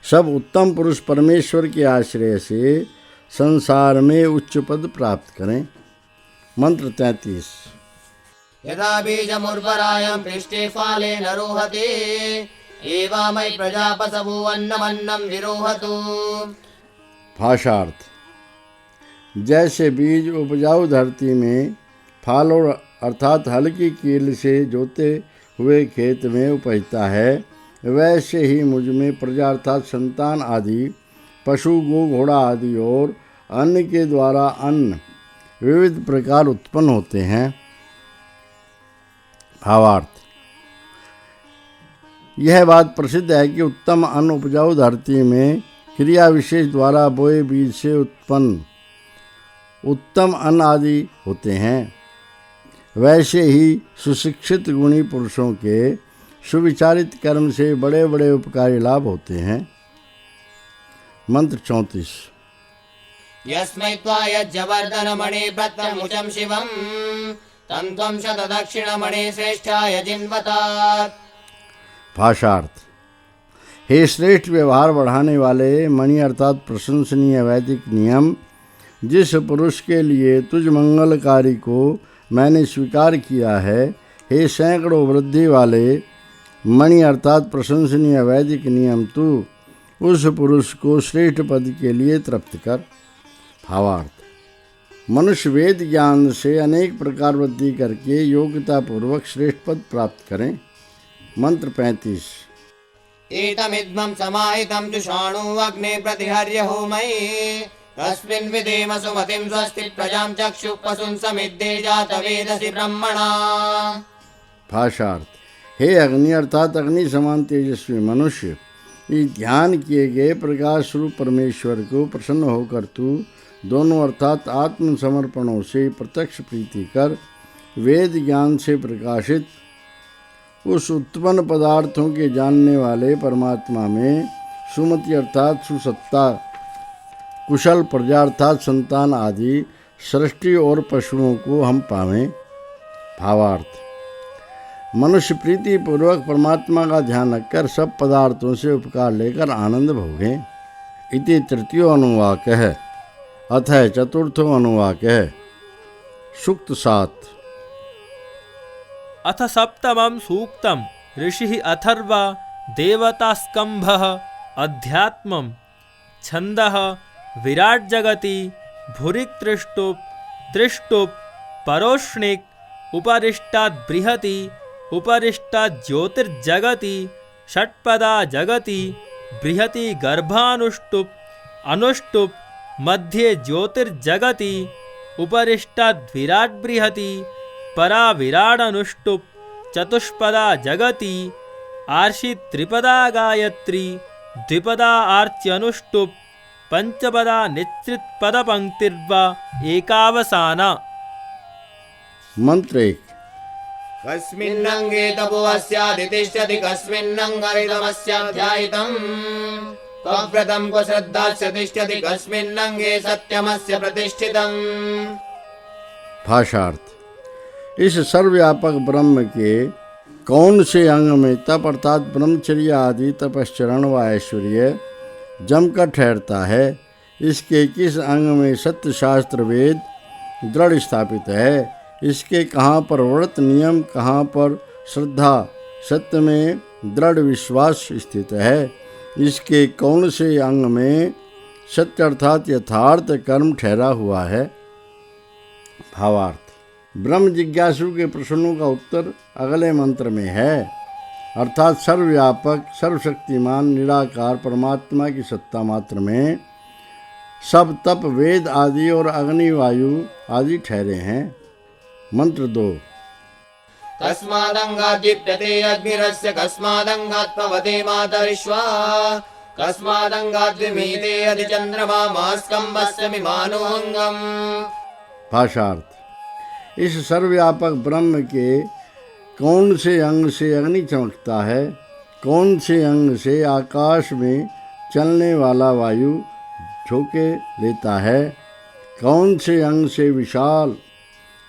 सब उत्तम पुरुष परमेश्वर के आश्रय से संसार में उच्च पद प्राप्त करें। मंत्र 33।
यदा बीजमुर्वरायं पृष्ठे फालेन रोहते एवामयि प्रजापसवो अन्नमन्नं विरोहतु।
भाषार्थ, जैसे बीज उपजाऊ धरती में फालों अर्थात हल्की कील से जोते हुए खेत में उपजता है, वैसे ही मुझ में प्रजा अर्थात संतान आदि पशु गो घोड़ा आदि और अन्न के द्वारा अन्न विविध प्रकार उत्पन्न होते हैं। भावार्थ, यह बात प्रसिद्ध है कि उत्तम अन्न उपजाऊ धरती में क्रिया विशेष द्वारा बोए बीज से उत्पन्न उत्तम अन्न आदि होते हैं। वैसे ही सुशिक्षित गुणी पुरुषों के सुविचारित कर्म से बड़े बड़े उपकारी लाभ होते हैं। मंत्र 34।
यस्मै त्वा यज्जवर्धनमणि प्रत्यमुचं शिवं तं त्वं शतदक्षिणमणि श्रेष्ठाय जिन्वतात्।
भाषार्थ, हे श्रेष्ठ व्यवहार बढ़ाने वाले मणि अर्थात प्रशंसनीय वैदिक नियम, जिस पुरुष के लिए तुझ मंगलकारी को मैंने स्वीकार किया है, हे सैकड़ों वृद्धि वाले मणि अर्थात प्रशंसनीय वैदिक नियम, तू उस पुरुष को श्रेष्ठ पद के लिए तृप्त कर। भावार्थ, मनुष्य वेद ज्ञान से अनेक प्रकार वृद्धि करके योग्यता पूर्वक श्रेष्ठ पद प्राप्त करें। मंत्र 35।
एतमिद्मं समाहितं जुषाणु अग्ने प्रतिहर्य होमये तस्मिन् विधेम सुमतिं स्वस्ति प्रजां चक्षुः पशून् समिद्धे जातवेदसि ब्रह्मणा।
भाषार्थ, हे अग्नि अर्थात अग्नि समान तेजस्वी मनुष्य, इस ध्यान किए गए प्रकाश रूप परमेश्वर को प्रसन्न होकर तू दोनों अर्थात आत्म समर्पणों से प्रत्यक्ष प्रीति कर वेद ज्ञान से प्रकाशित उस उत्पन्न पदार्थों के जानने वाले परमात्मा में सुमति अर्थात सुसत्ता, कुशल प्रजा अर्थात संतान आदि सृष्टि और पशुओं को हम पावें। भावार्थ, मनुष्य प्रीति पूर्वक परमात्मा का ध्यान रखकर सब पदार्थों से उपकार लेकर आनंद भोगें। इति तृतीयो अनुवाक है। अथ चतुर्थो अनुवाक है। सूक्त 7।
अथ सप्तमं सूक्तम् ऋषिः अथर्वा देवतास्कम्भः अध्यात्मं छन्दः विराट जगति भूरिक् त्रिष्टुप् परोष्णिक् उपरिष्टात् बृहति उपरिष्टात् ज्योतिर्जगति षट्पदा जगति बृहति गर्भानुष्टुप् अनुष्टुप् मध्ये ज्योतिर्जगति उपरिष्टात् विराट बृहति परा विराडनुष्टुप् चतुष्पदा जगति आर्षि त्रिपदा गायत्री द्विपदा आर्च्यनुष्टुप् पंचपदा निश्चित पद पंक्तिर्वा एकावसाना।
मंत्र 1।
कस्मिन्नङ्गे तपोस्यादितिष्ठति कस्मिन्नङ्गरिदमस्याध्यायितम् क्वव्रतं क्व श्रद्धास्य तिष्ठति कस्मिन्नङ्गे सत्यमस्य प्रतिष्ठितम्।
भाषार्थ, इस सर्वव्यापक ब्रह्म के कौन से अंग में तप अर्थात ब्रह्मचर्य आदि तपश्चरण व ऐश्वर्य जमकर ठहरता है, इसके किस अंग में सत्य शास्त्र वेद दृढ़ स्थापित है, इसके कहाँ पर व्रत नियम, कहाँ पर श्रद्धा सत्य में दृढ़ विश्वास स्थित है, इसके कौन से अंग में सत्य अर्थात यथार्थ कर्म ठहरा हुआ है। भावार्थ, ब्रह्म जिज्ञासु के प्रश्नों का उत्तर अगले मंत्र में है, अर्थात सर्वव्यापक सर्वशक्तिमान निराकार परमात्मा की सत्ता मात्र में सब तप वेद आदि और अग्नि वायु आदि ठहरे हैं। मंत्र 2।
कस्मादंगाद्दीप्यते अग्निरस्य कस्मादंगात्पवते मातरिश्वा कस्मादंगाद्विमीते अधिचंद्रमा मास्कंभस्य मिमानोऽङ्गम्।
भाषार्थ, इस सर्वव्यापक ब्रह्म के कौन से अंग से अग्नि चमकता है, कौन से अंग से आकाश में चलने वाला वायु झोंके लेता है, कौन से अंग से विशाल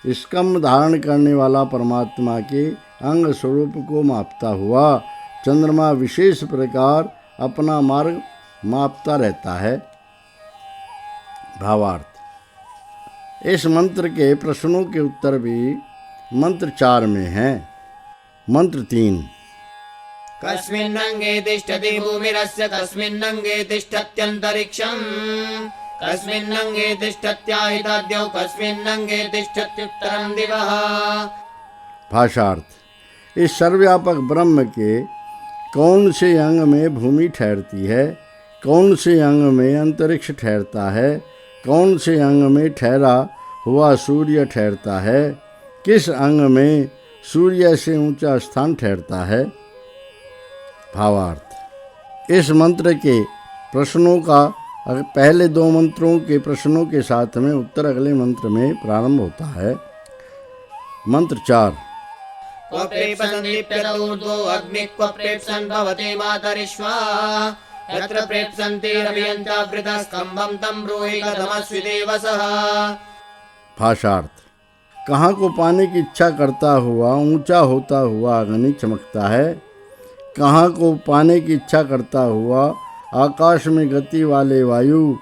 स्कंभ धारण करने वाला परमात्मा के अंग स्वरूप को मापता हुआ चंद्रमा विशेष प्रकार अपना मार्ग मापता रहता है। भावार्थ। इस मंत्र के प्रश्नों के उत्तर भी मंत्र 4 में हैं। मंत्र 3।
कस्मिन्नङ्गे तिष्ठति भूमिरस्य कस्मिन्नङ्गे तिष्ठत्यन्तरिक्षम् कस्मिन्नङ्गे तिष्ठत्याहिताद्यौ कस्मिन्नङ्गे तिष्ठत्युत्तरं दिवः।
भाषार्थ। इस सर्वव्यापक ब्रह्म के कौन से अंग में भूमि ठहरती है, कौन से अंग में अंतरिक्ष ठहरता है, कौन से अंग में ठहरा हुआ सूर्य ठहरता है, किस अंग में सूर्य से ऊंचा स्थान ठहरता है। भावार्थ। इस मंत्र के प्रश्नों का पहले 2 मंत्रों के प्रश्नों के साथ में उत्तर अगले मंत्र में प्रारंभ होता है। मंत्र 4।
क्व प्रेप्सन्दीप्यतोर्ध्वो अग्निः क्व प्रेप्सन् भवति मातरिश्वा यत्र प्रेप्सन्तिरभियन्तावृतः स्तम्भं तं ब्रूहि कथमस्वि देवसः।
भाषार्थ। कहाँ को पाने की इच्छा करता हुआ ऊंचा होता हुआ अग्नि चमकता है, कहाँ को पाने की इच्छा करता हुआ आकाश में गति वाले वायु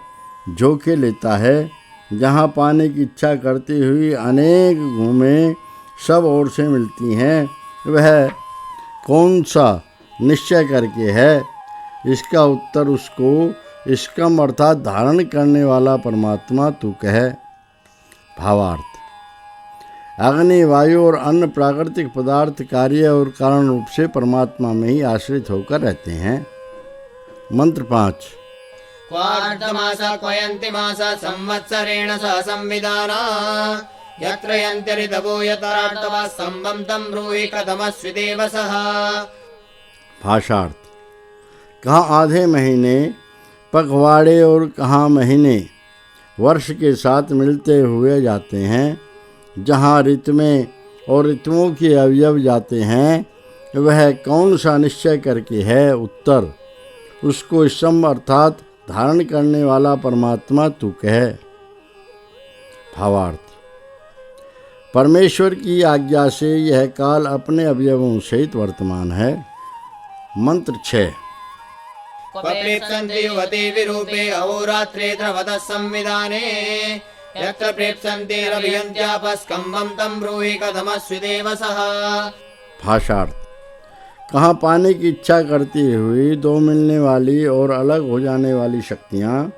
झोंके लेता है, जहाँ पाने की इच्छा करती हुई अनेक घूमें सब ओर से मिलती हैं, वह कौन सा निश्चय करके है। इसका उत्तर उसको स्कंभ अर्थात धारण करने वाला परमात्मा तू कह। भावार्थ। अग्नि, वायु और अन्य प्राकृतिक पदार्थ कार्य और कारण रूप से परमात्मा में ही आश्रित होकर रहते हैं। मंत्र 5।
क्वार्धमासा क्वयन्ति मासा संवत्सरेण सह संविदाना यत्र यन्त्यरितवो यत्रार्तवा स्तम्भं तं ब्रूहि कथमस्वि देवसः।
भाषार्थ। कहाँ आधे महीने पखवाड़े और कहाँ महीने वर्ष के साथ मिलते हुए जाते हैं, जहाँ ऋतुमें और ऋतुओं के अवयव जाते हैं, वह कौन सा निश्चय करके है। उत्तर उसको स्तंभ अर्थात धारण करने वाला परमात्मा तू कह। भावार्थ। परमेश्वर की आज्ञा से यह काल अपने अवयवों सहित वर्तमान है। मंत्र 6।
क्व प्रेप्सन्ति युवति विरूपे अहोरात्रे द्रवतः संविधाने यत्र प्रेप्सन्तिरभियन्त्यापस्कम्भं तं ब्रूहि कथमस्वि देवसः।
भाषार्थ। कहाँ पाने की इच्छा करती हुई 2 मिलने वाली और अलग हो जाने वाली शक्तियाँ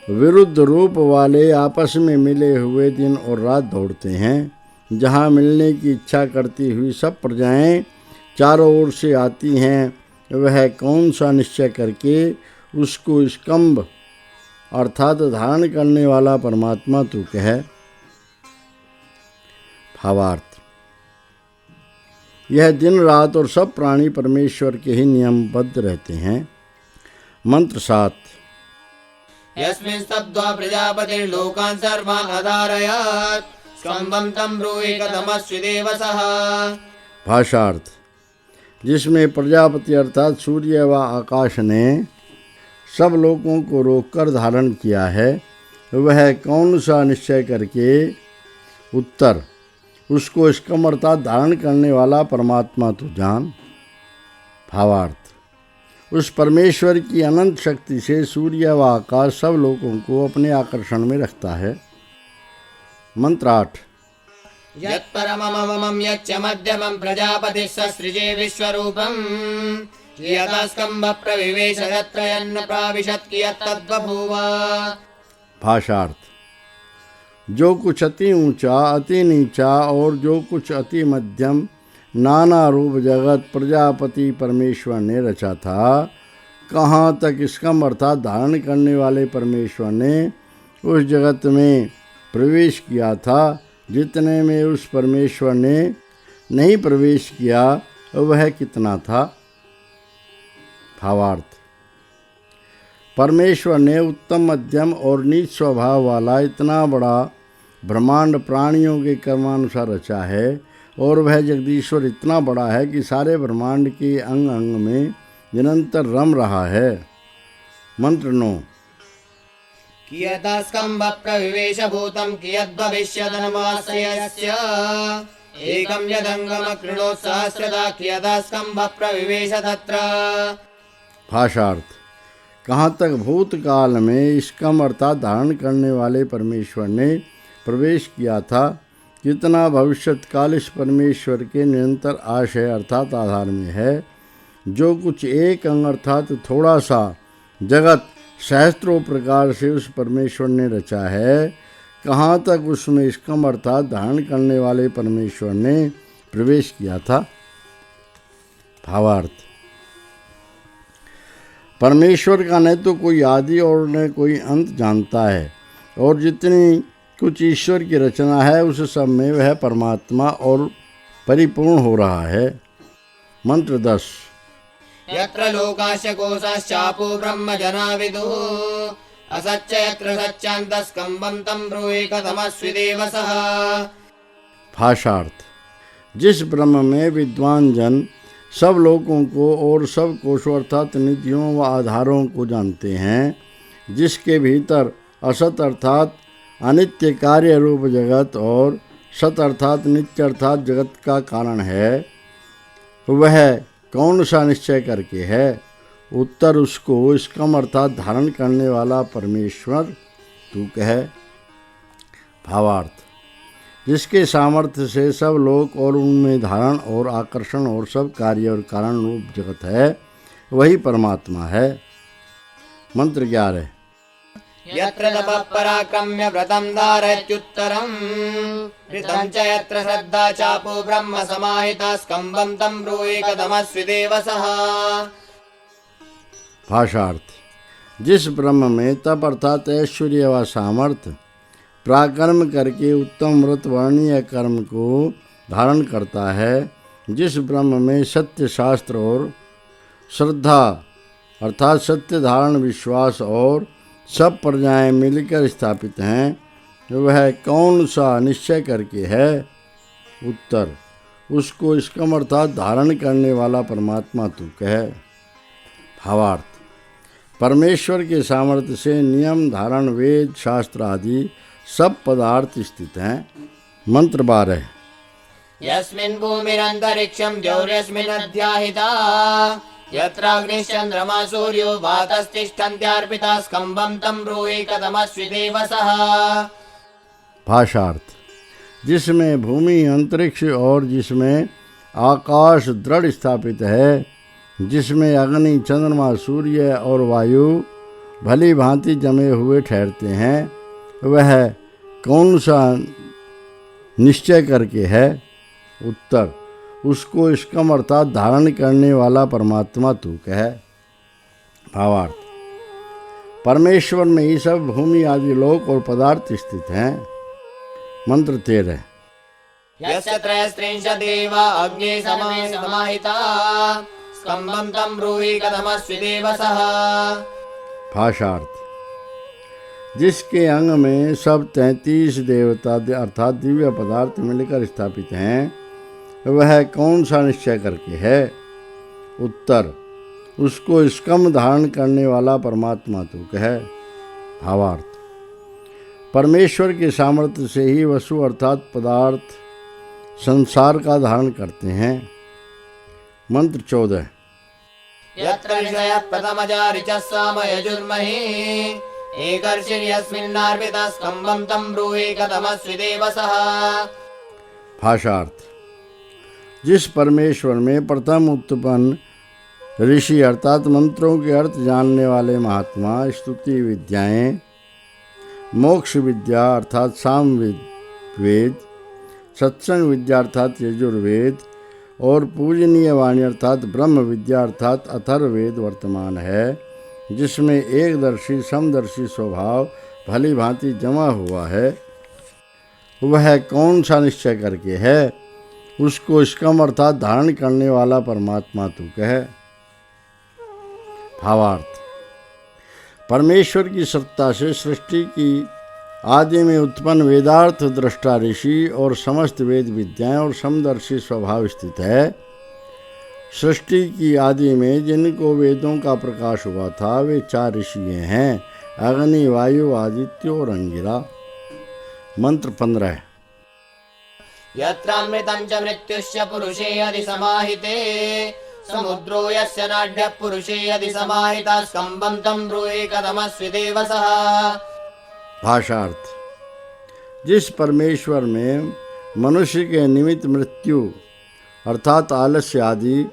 विरुद्ध रूप वाले आपस में मिले हुए दिन और रात दौड़ते हैं, जहाँ मिलने की इच्छा करती हुई सब प्रजाएं चारों ओर से आती हैं, वह कौन सा निश्चय करके उसको स्कंभ अर्थात धारण करने वाला परमात्मा तू कह। भावार्थ। यह दिन रात और सब प्राणी परमेश्वर के ही नियमबद्ध रहते हैं। मंत्र 7।
यस्मिन् स्तब्ध्वा प्रजापतिर्लोकान् सर्वान् अधारयत् स्तम्भं तं ब्रूहि कथमस्वि देवसः।
भाषार्थ। जिसमें प्रजापति अर्थात सूर्य व आकाश ने सब लोगों को रोककर धारण किया है, वह कौन सा निश्चय करके। उत्तर उसको स्कंभ अर्थात धारण करने वाला परमात्मा तू जान। भावार्थ। उस परमेश्वर की अनंत शक्ति से सूर्य व आकाश सब लोगों को अपने आकर्षण में रखता है। मंत्र 8।
यत्परमममं यच्च मध्यमं प्रजापतिः ससृजे विश्वरूपं यदा स्कम्भ प्रविवेश यत्र यन्न प्राविशत् कियत्तद्बभूव।
भाषार्थ। जो कुछ अति ऊंचा, अति नीचा और जो कुछ अति मध्यम नाना रूप जगत प्रजापति परमेश्वर ने रचा था, कहाँ तक स्कंभ अर्थात धारण करने वाले परमेश्वर ने उस जगत में प्रवेश किया था, जितने में उस परमेश्वर ने नहीं प्रवेश किया वह कितना था। भावार्थ। परमेश्वर ने उत्तम, मध्यम और नीच स्वभाव वाला इतना बड़ा ब्रह्मांड प्राणियों के कर्मानुसार रचा है, और वह जगदीश्वर इतना बड़ा है कि सारे ब्रह्मांड के अंग अंग में निरंतर रम रहा है। मंत्र 9।
कियतस्कम्भ प्रविवेशभूतं कियद्भविष्यदनुमाश्रयस्य एकं यदङ्गमकृणोत्सहस्रदा कियतस्कम्भ प्रविवेश तत्र।
भाषार्थ। कहाँ तक भूतकाल में स्कम अर्थात धारण करने वाले परमेश्वर ने प्रवेश किया था, कितना भविष्यत्काल इस परमेश्वर के निरंतर आशय अर्थात आधार में है। जो कुछ एक अंग अर्थात थोड़ा सा जगत सहस्त्रों प्रकार से उस परमेश्वर ने रचा है, कहाँ तक उसमें स्कम अर्थात धारण करने वाले परमेश्वर ने प्रवेश किया था। भावार्थ। परमेश्वर का न तो कोई आदि और न कोई अंत जानता है, और जितनी कुछ ईश्वर की रचना है उस सब में वह परमात्मा और परिपूर्ण हो रहा है। मंत्र 10।
यत्र लोकाश्च कोशाश्चापो ब्रह्म जना विदुः असच्च यत्र सच्चान्तस्कम्भं तं ब्रूहि कथमस्विदेव सः।
भाषार्थ। जिस ब्रह्म में विद्वान जन सब लोगों को और सब कोशों अर्थात निधियों व आधारों को जानते हैं, जिसके भीतर असत अर्थात अनित्य कार्य रूप जगत और सत अर्थात नित्य अर्थात जगत का कारण है, वह कौन सा निश्चय करके है। उत्तर। उसको स्कम अर्थात धारण करने वाला परमेश्वर तू कह। भावार्थ। जिसके सामर्थ्य से सब लोक और उनमें धारण और आकर्षण और सब कार्य और कारण रूप जगत है, वही परमात्मा है। मंत्र 11।
यत्र तपः पराक्रम्य व्रतं धारयत्युत्तरम् ऋतं च यत्र श्रद्धा चापो ब्रह्म समाहिता स्कम्भं तं ब्रूहि कथमस्विदेव सः।
भाषार्थ। जिस ब्रह्म में तप अर्थात ऐश्वर्य व सामर्थ्य पराक्रम करके उत्तम व्रत वर्णीय कर्म को धारण करता है, जिस ब्रह्म में सत्य शास्त्र और श्रद्धा अर्थात सत्य धारण विश्वास और सब प्रजाएं मिलकर स्थापित हैं, वह कौन सा निश्चय करके है। उत्तर। उसको स्कम अर्थात धारण करने वाला परमात्मा तू कह। भावार्थ। परमेश्वर के सामर्थ्य से नियम धारण वेद शास्त्र आदि सब पदार्थ स्थित हैं। मंत्र 12।
यस्मिन् भूमिरन्तरिक्षं द्यौर्यस्मिन् अध्याहिता यत्राग्निश्चन्द्रमा सूर्यो वातस्तिष्ठन्त्यार्पिता स्कम्भं तं ब्रूहि कथमस्विदेव सः।
भाषार्थ। जिसमें भूमि अंतरिक्ष और जिसमें आकाश दृढ़ स्थापित है, जिसमें अग्नि चंद्रमा सूर्य और वायु भली भांति जमे हुए ठहरते हैं, वह कौन सा निश्चय करके है। उत्तर। उसको स्कम अर्थात धारण करने वाला परमात्मा तू कह। भावार्थ। परमेश्वर में ही सब भूमि आदि लोक और पदार्थ स्थित हैं। मंत्र 13।
यस्य त्रयस्त्रिंशदेव अग्नि समे समाहिता स्कम्भं तं ब्रूहि कथमस्विदेव सः।
भाषार्थ। जिसके अंग में सब 33 देवता अर्थात दिव्य पदार्थ मिलकर स्थापित हैं, वह कौन सा निश्चय करके है। उत्तर। उसको स्कम धारण करने वाला परमात्मा तू कह। भावार्थ। परमेश्वर के सामर्थ्य से ही वसु अर्थात पदार्थ संसार का धारण करते हैं। मंत्र 14।
यत्र ऋषयः प्रथमजा ऋचः साम यजुर्महि एकर्षिर्यस्मिन्नार्पितः स्कम्भं तं ब्रूहि कथमस्विदेव सः।
भाषार्थ। जिस परमेश्वर में प्रथम उत्पन्न ऋषि अर्थात मंत्रों के अर्थ जानने वाले महात्मा स्तुति विद्याएं, मोक्ष विद्या अर्थात साम वेद, सत्संग विद्या अर्थात यजुर्वेद और पूजनीय वाणी अर्थात ब्रह्म विद्या अर्थात अथर्ववेद वर्तमान है, जिसमें एकदर्शी समदर्शी स्वभाव भली भांति जमा हुआ है, वह कौन सा निश्चय करके है। उसको स्कम अर्थात धारण करने वाला परमात्मा तू कह। भावार्थ। परमेश्वर की सत्ता से सृष्टि की आदि में उत्पन्न वेदार्थ दृष्टा ऋषि और समस्त वेद विद्याएं और समदर्शी स्वभाव स्थित है। सृष्टि की आदि में जिनको वेदों का प्रकाश हुआ था वे 4 ऋषि हैं, अग्नि, वायु, आदित्य और अंगिरा। मंत्र 15।
यत्रामृतं च मृत्युश्च पुरुषे यदि समाहिते समुद्रो यस्य नाड्यः पुरुषे यदि समाहितः स्कम्भं तं ब्रूहि कथमस्मि देव सः।
भाषार्थ। जिस परमेश्वर में मनुष्य के निमित्त मृत्यु अर्थात आलस्य आदि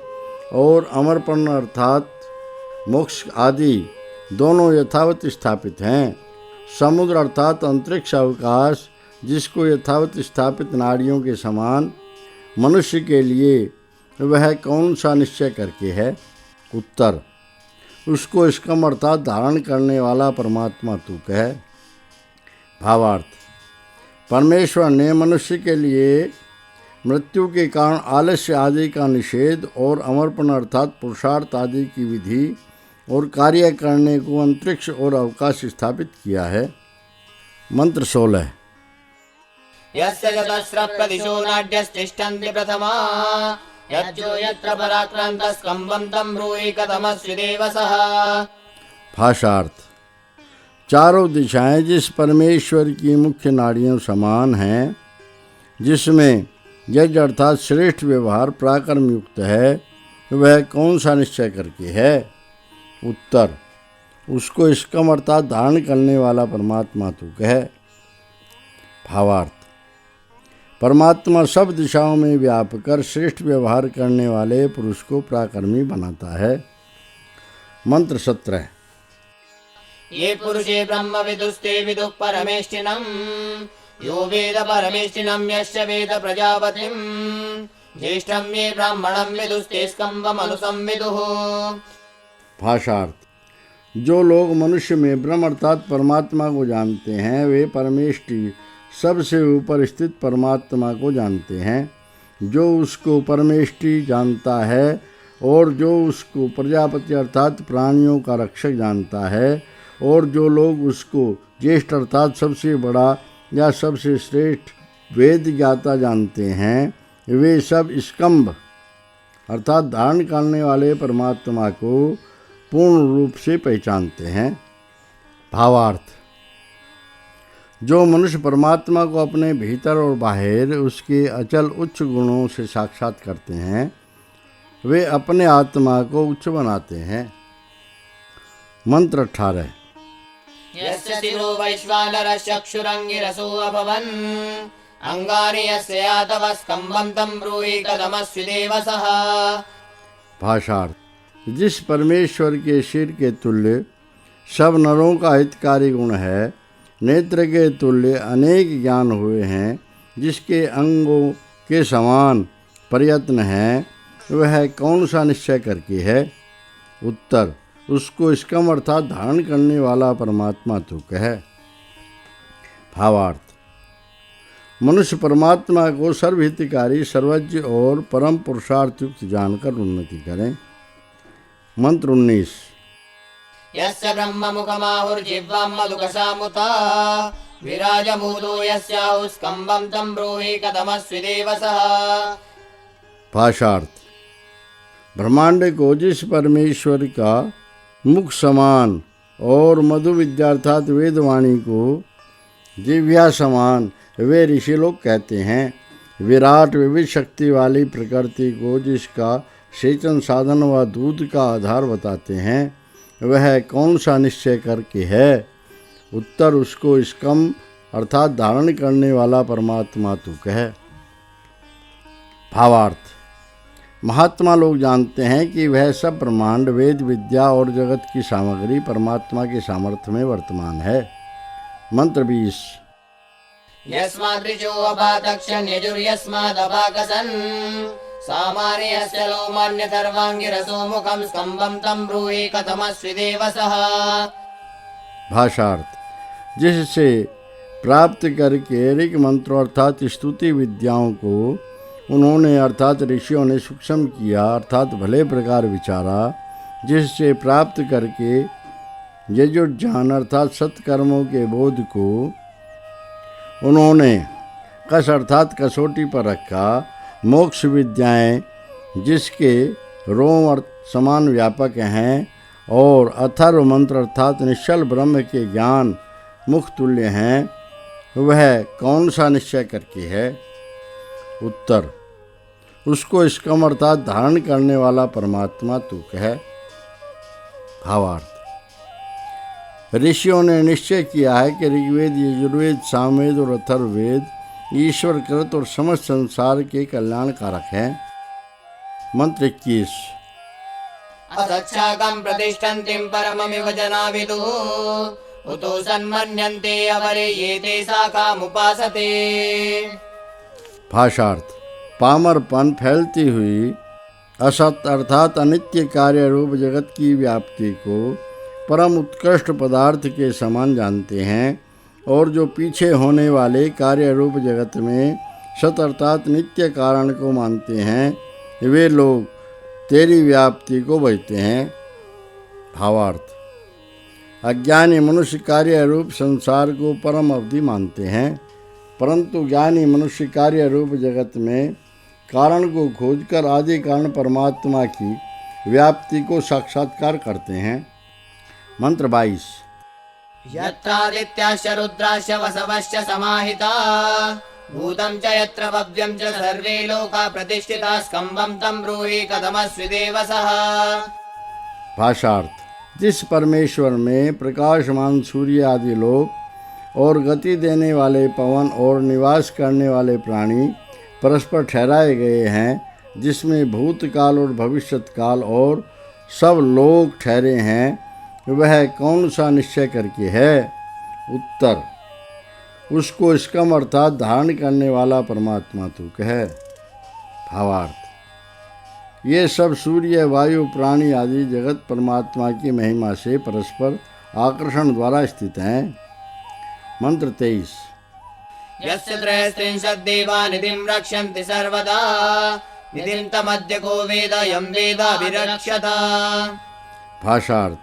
और अमरपण अर्थात मोक्ष आदि दोनों यथावत स्थापित हैं, समुद्र अर्थात अंतरिक्ष अवकाश जिसको यथावत स्थापित नाड़ियों के समान मनुष्य के लिए वह कौन सा निश्चय करके है? उत्तर। उसको स्कम अर्थात धारण करने वाला परमात्मा तू कह। भावार्थ। परमेश्वर ने मनुष्य के लिए मृत्यु के कारण आलस्य आदि का निषेध और अमरपण अर्थात पुरुषार्थ आदि की विधि और कार्य करने को अंतरिक्ष और अवकाश स्थापित किया है। मंत्र 16।
यस्य चतस्रः प्रदिशो नाड्यस्तिष्ठन्ति प्रथमा यज्जो यत्र पराक्रान्तः स्कम्भं तं ब्रूहि कथमस्मि देव सः।
भाषार्थ। चारों दिशाएं जिस परमेश्वर की मुख्य नाड़ियों समान हैं, जिसमें यज्ञ अर्थात श्रेष्ठ व्यवहार पराक्रम युक्त है, वह कौन सा निश्चय करके है? उत्तर। उसको स्कम अर्थात धारण करने वाला परमात्मा तू कह। भावार्थ। परमात्मा सब दिशाओं में व्याप कर श्रेष्ठ व्यवहार करने वाले पुरुष को पराक्रमी बनाता है। मंत्र 17।
ये पुरुषे ब्रह्म विदुस्ते विदुः परमेष्टिनम् यो वेद परमेष्टिनं यस्य वेद प्रजापतिं ज्येष्ठं ये ब्राह्मणं विदुस्ते स्कम्भमनुसंविदुः।
भाषार्थ। जो लोग मनुष्य में ब्रह्म अर्थात परमात्मा को जानते हैं, वे परमेष्टि सबसे ऊपर स्थित परमात्मा को जानते हैं। जो उसको परमेष्टि जानता है और जो उसको प्रजापति अर्थात प्राणियों का रक्षक जानता है और जो लोग उसको ज्येष्ठ अर्थात सबसे बड़ा या सबसे श्रेष्ठ वेद ज्ञाता जानते हैं, वे सब स्कंभ अर्थात धारण करने वाले परमात्मा को पूर्ण रूप से पहचानते हैं। भावार्थ। जो मनुष्य परमात्मा को अपने भीतर और बाहर उसके अचल उच्च गुणों से साक्षात करते हैं, वे अपने आत्मा को उच्च बनाते हैं। मंत्र 18।
यस्य शिरो वैश्वानरः चक्षुरङ्गिरसो अभवन् अंगानि यस्य यातवः स्कम्भं तं ब्रूहि कथमस्मि देव सः।
भाषार्थ। जिस परमेश्वर के सिर के तुल्य सब नरों का हितकारी गुण है, नेत्र के तुल्य अनेक ज्ञान हुए हैं, जिसके अंगों के समान प्रयत्न हैं, वह कौन सा निश्चय करके है? उत्तर। उसको स्कम अर्थात धारण करने वाला परमात्मा तू कह। भावार्थ। मनुष्य परमात्मा को सर्वहितकारी सर्वज्ञ और परम पुरुषार्थ युक्त जानकर उन्नति करें। मंत्र 19।
यस्य ब्रह्ममुखमाहुर्जिह्वां मधुकशामुता विराजमूलो यस्याहुः स्कम्भं तं ब्रूहि कथमस्मि देव सः।
भाषार्थ। ब्रह्मांड को जिस परमेश्वर का मुख समान और मधु विद्या अर्थात वेदवाणी को जिह्वा समान वे ऋषि लोग कहते हैं। विराट विविध शक्ति वाली प्रकृति को जिसका सेचन साधन व दूध का आधार बताते हैं, वह कौन सा निश्चय करके है? उत्तर। उसको स्कम अर्थात धारण करने वाला परमात्मा तू कह। भावार्थ। महात्मा लोग जानते हैं कि वह सब ब्रह्मांड वेद विद्या और जगत की सामग्री परमात्मा के सामर्थ्य में वर्तमान है। मंत्र 20।
यस्मादृचो अपातक्षन् यजुर्यस्मादपाकसन् सामान्यस्य लोमान्यथर्वाङ्गिरसो मुखं स्कम्भं तं ब्रूहि कथमस्मि देव सः।
भाषार्थ। जिससे प्राप्त करके ऋग मंत्रों अर्थात स्तुति विद्याओं को उन्होंने अर्थात ऋषियों ने सूक्ष्म किया अर्थात भले प्रकार विचारा, जिससे प्राप्त करके यजुर्ज्ञान अर्थात सत्कर्मों के बोध को उन्होंने कस अर्थात कसौटी पर रखा। मोक्ष विद्याएं जिसके रोम समान व्यापक हैं और अथर्व मंत्र अर्थात निश्चल ब्रह्म के ज्ञान मुख तुल्य हैं, वह कौन सा निश्चय करके है? उत्तर, उसको स्कम अर्थात धारण करने वाला परमात्मा तू कह। भावार्थ, ऋषियों ने निश्चय किया है कि ऋग्वेद, यजुर्वेद, सामवेद और अथर्ववेद ईश्वर कृत और समस्त संसार के कल्याण कारक हैं। मंत्र 21।
असच्छाकं प्रतिष्ठन्तिं परममिव जना विदुः उतो सन्मन्यन्ते अवरे ये ते शाखामुपासते।
भाषार्थ, पामरपन फैलती हुई असत अर्थात अनित्य कार्य रूप जगत की व्याप्ति को परम उत्कृष्ट पदार्थ के समान जानते हैं और जो पीछे होने वाले कार्य रूप जगत में सत अर्थात नित्य कारण को मानते हैं, वे लोग तेरी व्याप्ति को बचते हैं। भावार्थ, अज्ञानी मनुष्य कार्य रूप संसार को परम अवधि मानते हैं, परंतु ज्ञानी मनुष्य कार्य रूप जगत में कारण को खोजकर आदि कारण परमात्मा की व्याप्ति को साक्षात्कार करते हैं। मंत्र 22।
यत्रादित्याश्च रुद्राश्च वसवश्च समाहिता भूतं च यत्र भव्यं च सर्वे लोका प्रतिष्ठिता स्कंभं तं ब्रूहि कथमस्मि देवसः।
भाषार्थ, जिस परमेश्वर में प्रकाशमान सूर्य आदि लोक और गति देने वाले पवन और निवास करने वाले प्राणी परस्पर ठहराए गए हैं, जिसमें भूतकाल और भविष्यत्काल और सब लोग ठहरे हैं, वह कौन सा निश्चय करके है? उत्तर, उसको स्कम अर्थात धारण करने वाला परमात्मा तू कह। भावार्थ, ये सब सूर्य, वायु, प्राणी आदि जगत परमात्मा की महिमा से परस्पर आकर्षण द्वारा स्थित हैं। मंत्र 23।
यस्य त्रयस्त्रिंशद्देवा निधिं रक्षन्ति सर्वदा निधिं तमद्य को वेद यं वेदाभिरक्षत।
भाषार्थ,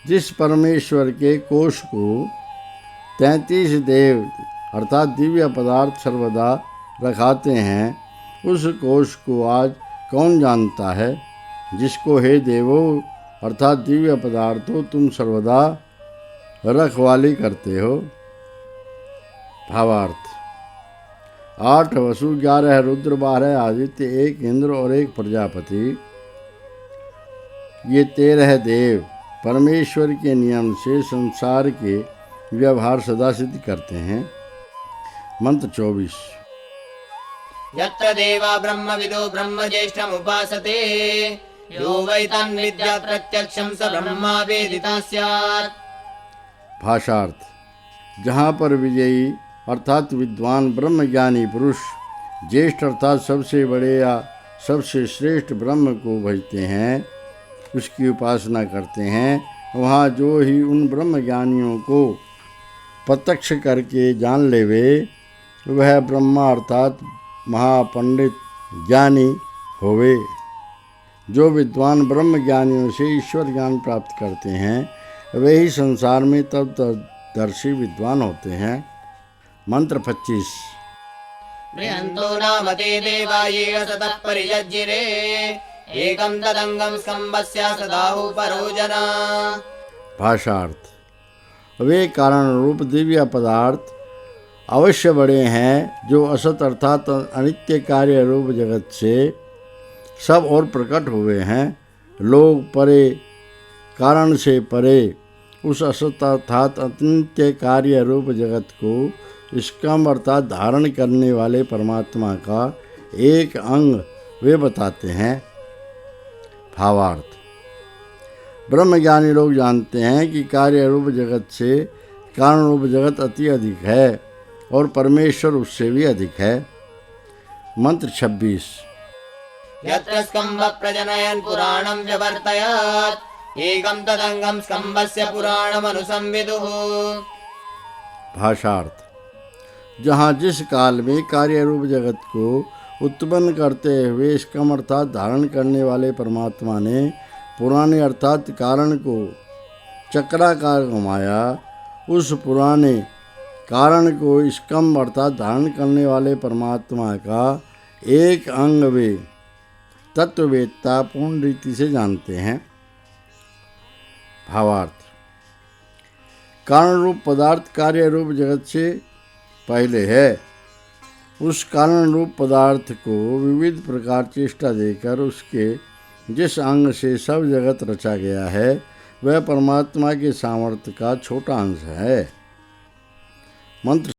जिस परमेश्वर के कोश को 33 देव अर्थात दिव्य पदार्थ सर्वदा रखाते हैं, उस कोश को आज कौन जानता है, जिसको हे देवो अर्थात दिव्य पदार्थों तुम सर्वदा रखवाली करते हो। भावार्थ, 8 वसु, 11 रुद्र, 12 आदित्य, 1 इंद्र और 1 प्रजापति, ये 13 देव परमेश्वर के नियम से संसार के व्यवहार सदा सिद्ध करते हैं। मंत्र 24।
यत्र देवा ब्रह्मविदो ब्रह्मज्येष्ठमुपासते यो वै तन्विद्यात् प्रत्यक्षं स ब्रह्मा वेदितः स्यात्।
भाषार्थ, जहाँ पर विजयी अर्थात विद्वान ब्रह्मज्ञानी पुरुष ज्येष्ठ अर्थात सबसे बड़े या सबसे श्रेष्ठ ब्रह्म को भजते हैं, उसकी उपासना करते हैं, वहाँ जो ही उन ब्रह्मज्ञानियों को प्रत्यक्ष करके जान लेवे, वह ब्रह्मा अर्थात महापंडित ज्ञानी होवे। जो विद्वान ब्रह्म ज्ञानियों से ईश्वर ज्ञान प्राप्त करते हैं, वे ही संसार में तत्वदर्शी विद्वान होते हैं। मंत्र 25।
बृहन्तो नाम ते देवा ये असतः परिजज्जिरे एकं तदंगं स्कंभस्य सदाहु परो जना।
भाषार्थ, वे कारण रूप दिव्य पदार्थ अवश्य बड़े हैं, जो असत अर्थात अनित्य कार्य रूप जगत से सब और प्रकट हुए हैं। लोग परे कारण से परे उस असत अर्थात अनित्य कार्य रूप जगत को स्कम अर्थात धारण करने वाले परमात्मा का एक अंग वे बताते हैं। भावार्थ, ब्रह्मज्ञानी लोग जानते हैं कि कार्य रूप जगत से कारण रूप जगत अति अधिक है और परमेश्वर उससे भी अधिक है। मंत्र 26।
यत्र स्कंभ प्रजनयन् पुराणं व्यवर्तयत् एकं तदंगं स्कंभस्य पुराणमनुसंविदुः।
भाषार्थ, जहाँ जिस काल में कार्य रूप जगत को उत्पन्न करते हुए स्कम अर्थात धारण करने वाले परमात्मा ने पुराने अर्थात कारण को चक्राकार घुमाया, उस पुराने कारण को स्कम अर्थात धारण करने वाले परमात्मा का एक अंग वे तत्ववेत्ता पूर्ण रीति से जानते हैं। भावार्थ। कारण रूप पदार्थ कार्य रूप जगत से पहले है। उस कारण रूप पदार्थ को विविध प्रकार चेष्टा देकर उसके जिस अंग से सब जगत रचा गया है वह परमात्मा के सामर्थ्य का छोटा अंश है। मंत्र